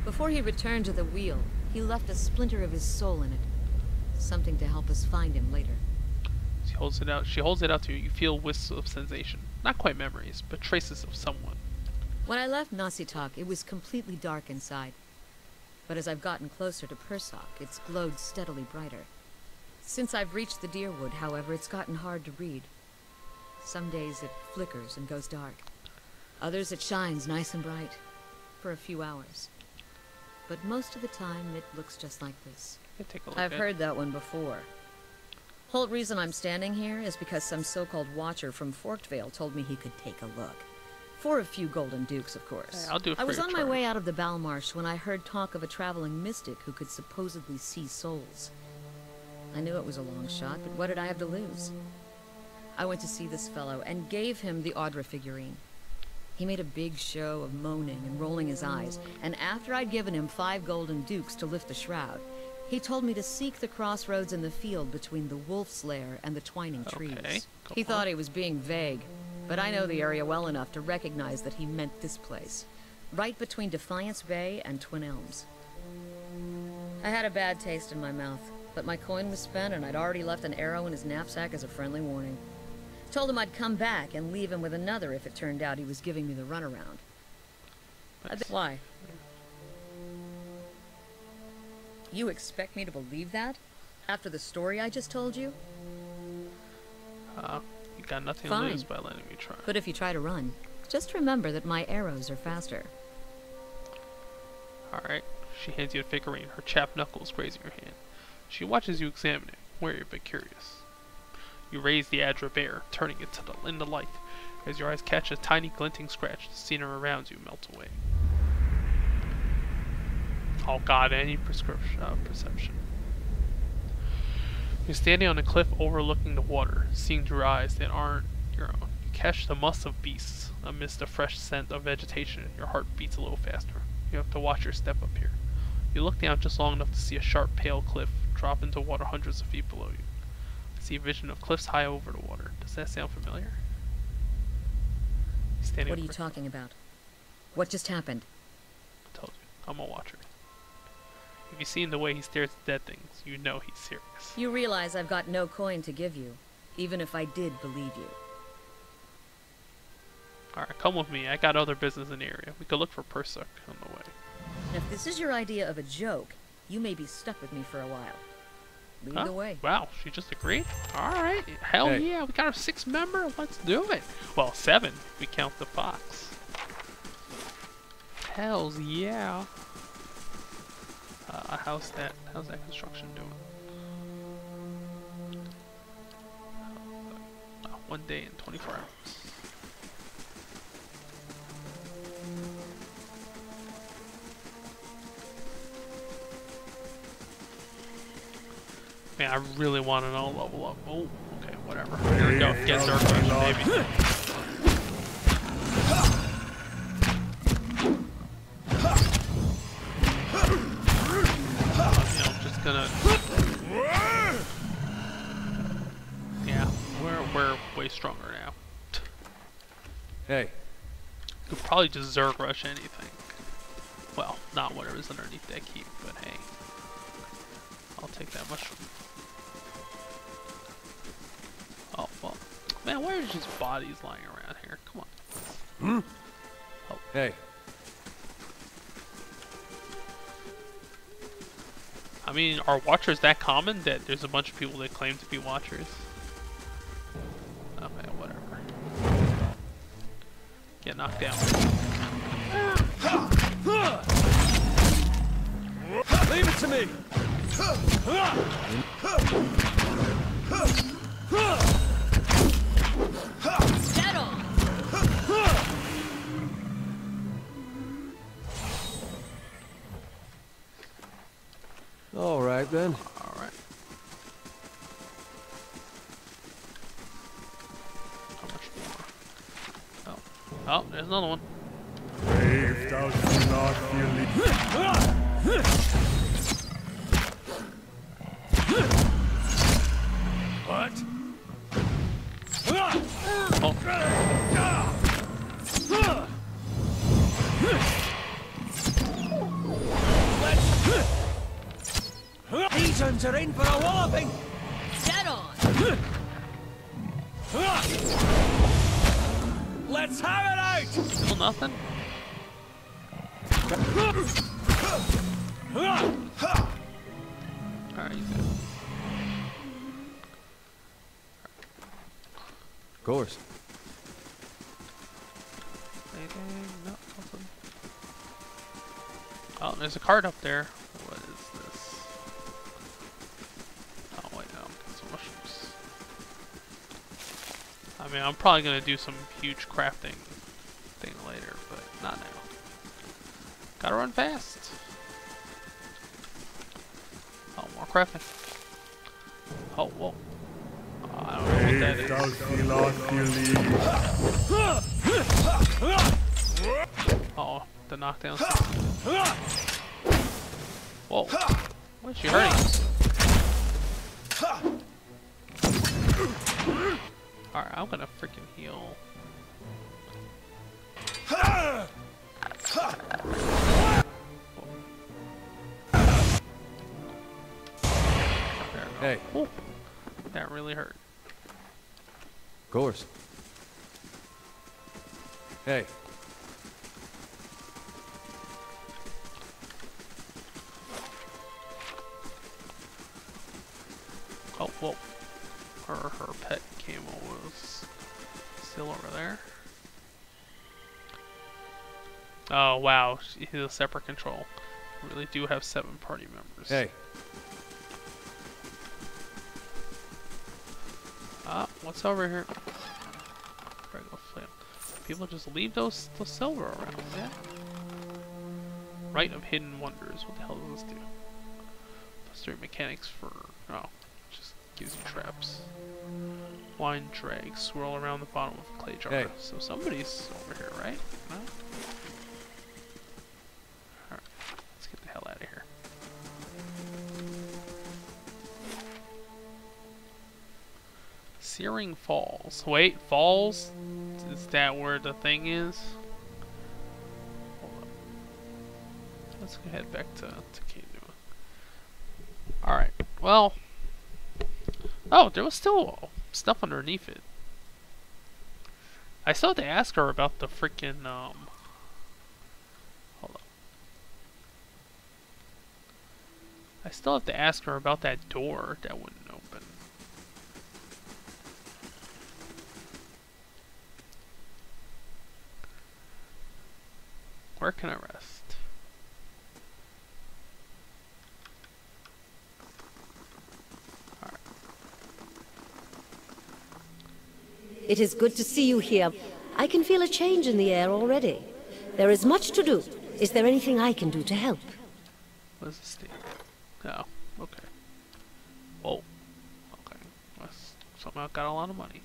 [SPEAKER 6] Before he returned to the wheel, he left a splinter of his soul in it. Something to help us find him later.
[SPEAKER 2] She holds it out. She holds it out to you. You feel wisps of sensation. Not quite memories, but traces of someone.
[SPEAKER 6] When I left Nasitak, it was completely dark inside. But as I've gotten closer to Persok, it's glowed steadily brighter. Since I've reached the Deerwood, however, it's gotten hard to read. Some days it flickers and goes dark. Others it shines nice and bright. For a few hours. But most of the time, it looks just like this.
[SPEAKER 2] Take a look
[SPEAKER 6] I've heard that one before. Whole reason I'm standing here is because some so-called watcher from Forked told me he could take a look. For a few golden dukes, of course.
[SPEAKER 2] Hey, I'll do it for
[SPEAKER 6] I was
[SPEAKER 2] your
[SPEAKER 6] on my
[SPEAKER 2] charge.
[SPEAKER 6] way out of the Balmarsh when I heard talk of a traveling mystic who could supposedly see souls. I knew it was a long shot, but what did I have to lose? I went to see this fellow and gave him the Audra figurine. He made a big show of moaning and rolling his eyes, and after I'd given him 5 golden dukes to lift the shroud, he told me to seek the crossroads in the field between the Wolf's Lair and the twining trees.
[SPEAKER 2] Okay,
[SPEAKER 6] He thought he was being vague, but I know the area well enough to recognize that he meant this place, right between Defiance Bay and Twin Elms. I had a bad taste in my mouth, but my coin was spent and I'd already left an arrow in his knapsack as a friendly warning. Told him I'd come back and leave him with another if it turned out he was giving me the runaround. Why? You expect me to believe that? After the story I just told you?
[SPEAKER 2] You got nothing
[SPEAKER 6] Fine.
[SPEAKER 2] to lose by letting me try.
[SPEAKER 6] But if you try to run, just remember that my arrows are faster.
[SPEAKER 2] Alright. She hands you a figurine, her chapped knuckles grazing your hand. She watches you examine it, wary but curious. You raise the Adra bear, turning it in the light. As your eyes catch a tiny glinting scratch, the scenery around you melts away. Oh god, any perception. You're standing on a cliff overlooking the water, seeing through eyes that aren't your own. You catch the musk of beasts amidst the fresh scent of vegetation. Your heart beats a little faster. You have to watch your step up here. You look down just long enough to see a sharp, pale cliff drop into water hundreds of feet below you. See a vision of cliffs high over the water. Does that sound familiar? Standing
[SPEAKER 6] What are you talking about? What just happened?
[SPEAKER 2] I told you, I'm a watcher. If you've seen the way he stares at dead things, you know he's serious.
[SPEAKER 6] You realize I've got no coin to give you, even if I did believe you.
[SPEAKER 2] Alright, come with me. I got other business in the area. We could look for Persok on the way.
[SPEAKER 6] And if this is your idea of a joke, you may be stuck with me for a while. Lead
[SPEAKER 2] Huh?
[SPEAKER 6] the way.
[SPEAKER 2] Wow, she just agreed? Alright, hell
[SPEAKER 1] Hey.
[SPEAKER 2] yeah, we got a 6 member, let's do it. Well, 7, if we count the fox. Hells yeah. How's that construction doing? 1 day and 24 hours. Man, I really want to know level up. Oh, okay, whatever. Here we go. Get Zerg rush, baby. I'm just gonna. Yeah, we're way stronger now.
[SPEAKER 1] Hey,
[SPEAKER 2] Could probably just Zerg rush anything. Well, not whatever's underneath that keep, but hey, I'll take that mushroom. Oh well, man, why are just bodies lying around here? Come on. Oh.
[SPEAKER 1] hey.
[SPEAKER 2] I mean, are watchers that common that there's a bunch of people that claim to be watchers? Okay, whatever. Get knocked down.
[SPEAKER 1] Leave it to me!
[SPEAKER 6] Dead on!
[SPEAKER 1] All right, then.
[SPEAKER 2] Alright. How much more? Oh. Oh, there's another one.
[SPEAKER 5] If thou do not feel it.
[SPEAKER 2] What?
[SPEAKER 10] These ones are in for a walloping!
[SPEAKER 11] Dead on!
[SPEAKER 10] Let's have it out!
[SPEAKER 2] Still nothing? Alright, you good.
[SPEAKER 1] Of course.
[SPEAKER 2] Anything? No, nothing. Oh, there's a card up there. What is this? Oh wait, no, get some mushrooms. I mean, I'm probably gonna do some huge crafting thing later, but not now. Gotta run fast. Oh, more crafting. Oh, whoa. I don't know what that
[SPEAKER 5] If thou
[SPEAKER 2] is.
[SPEAKER 5] feel not feel it.
[SPEAKER 2] Oh, the knockdown. Whoa. What is she hurting? Alright, I'm gonna freaking heal.
[SPEAKER 1] Hey.
[SPEAKER 2] Ooh, that really hurt.
[SPEAKER 1] Of course. Hey.
[SPEAKER 2] Oh, whoa. Her pet camo was still over there. Oh, wow. He's a separate control. We really do have 7 party members.
[SPEAKER 1] Hey.
[SPEAKER 2] Ah, what's over here? Regular flame. People just leave those silver around, yeah? Rite of Hidden Wonders. What the hell does this do? Plus 3 mechanics for... Oh, just gives you traps. Wine drag. Swirl around the bottom of a clay jar.
[SPEAKER 1] Hey.
[SPEAKER 2] So somebody's over here, right? No? Alright, let's get the hell out of here. Searing Falls. Wait, Falls? Is that where the thing is? Hold up. Let's go head back to Caed Nua. Alright, well... Oh, there was still stuff underneath it. I still have to ask her about the freaking, Hold up. I still have to ask her about that door that wouldn't open. Where can I rest?
[SPEAKER 4] It is good to see you here. I can feel a change in the air already. There is much to do. Is there anything I can do to help?
[SPEAKER 2] What does this do? Oh, okay. Oh, okay. Somehow got a lot of money.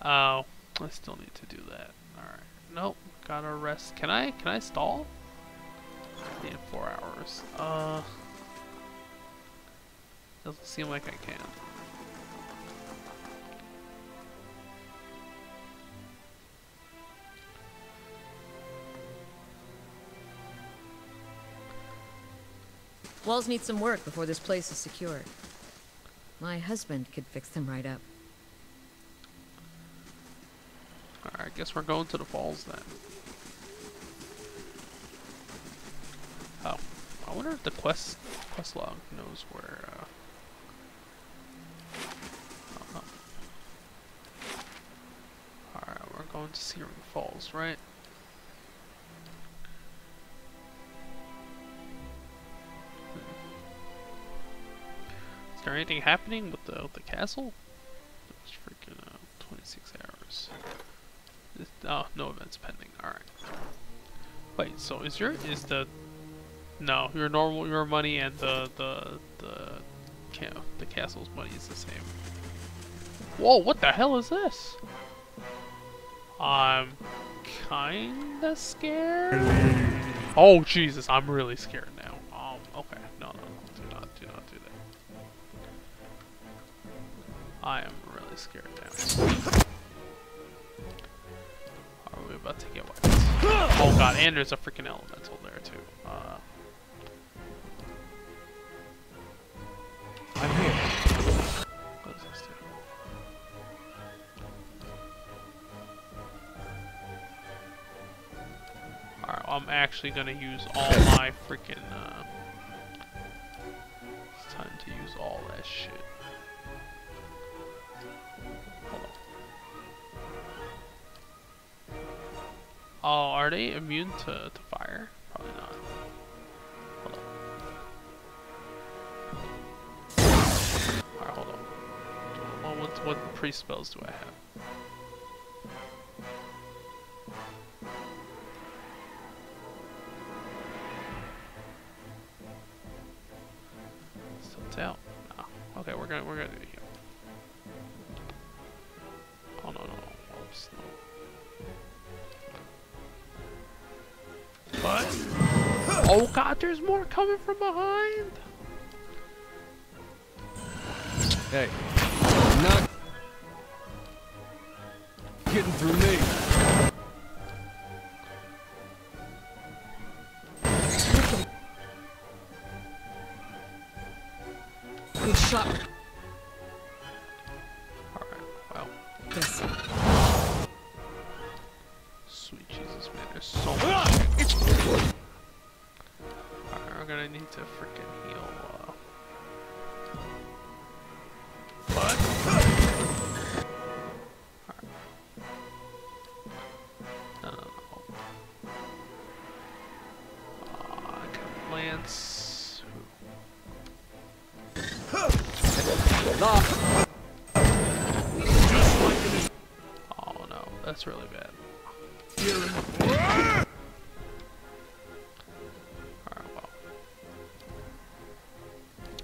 [SPEAKER 2] Oh, I still need to do that. Alright. Nope, gotta rest. Can I stall? In 4 hours. Doesn't seem like I can.
[SPEAKER 11] Walls need some work before this place is secured. My husband could fix them right up.
[SPEAKER 2] Alright, I guess we're going to the falls then. Oh, I wonder if the quest log knows where, oh. Alright, we're going to Searing Falls, right? Is there anything happening with the castle? It's freaking 26 hours. Oh, no events pending. Alright. Wait, so is no, your money and the castle's money is the same. Whoa, what the hell is this? kinda scared. Oh Jesus, I'm really scared now. Okay, no, do not do that. I am really scared now. Are we about to get wiped? Oh god, and there's a freaking elemental there too.
[SPEAKER 1] I'm here.
[SPEAKER 2] What does this do? Alright, I'm actually gonna use all my freaking, it's time to use all that shit. Hold on. Oh, are they immune to fire? Probably not. Hold on. Alright, hold on. What pre-spells do I have? Out. No. Okay, we're gonna do it here. Oh no. Oops, no. What? Oh god, there's more coming from behind.
[SPEAKER 1] Hey, not getting through me.
[SPEAKER 11] Good shot.
[SPEAKER 2] Alright, well.
[SPEAKER 11] Yes.
[SPEAKER 2] Sweet Jesus, man, there's so much. Alright, we're gonna need to freaking heal, What? Alright. No. I can Lance. Oh no, that's really bad. Alright, well.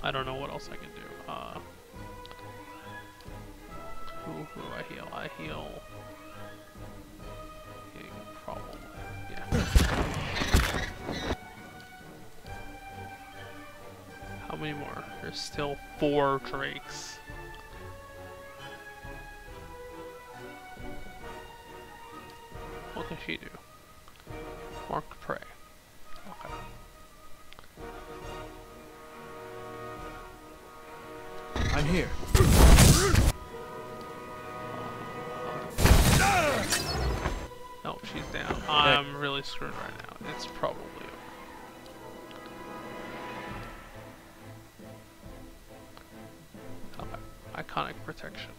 [SPEAKER 2] I don't know what else I can do. Who do I heal? I heal. Probably. Yeah. How many more? There's still 4 drakes. What can she do? Mark prey. Okay.
[SPEAKER 1] I'm here.
[SPEAKER 2] No, she's down. I'm really screwed right now. It's probably over. Okay. Iconic protection.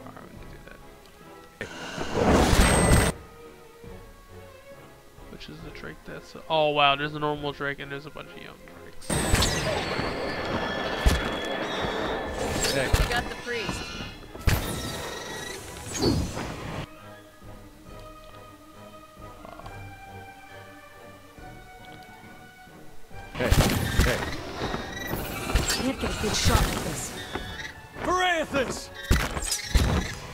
[SPEAKER 2] Alright, we can do that. Which is the drake that's... Oh wow, there's a normal drake and there's a bunch of young drakes.
[SPEAKER 11] Hey. We got the priest.
[SPEAKER 1] Hey.
[SPEAKER 11] Can't get a good shot at this.
[SPEAKER 1] Varathis!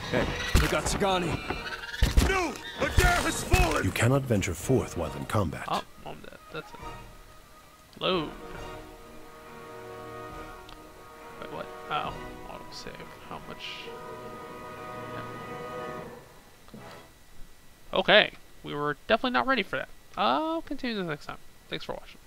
[SPEAKER 1] Hey, we got Sagani.
[SPEAKER 5] No! Adair has fallen!
[SPEAKER 12] You cannot venture forth while in combat.
[SPEAKER 2] Oh, I'm dead. That's it. Load. Wait, what? Oh, autosave. How much? Yeah. Okay. We were definitely not ready for that. I'll continue this next time. Thanks for watching.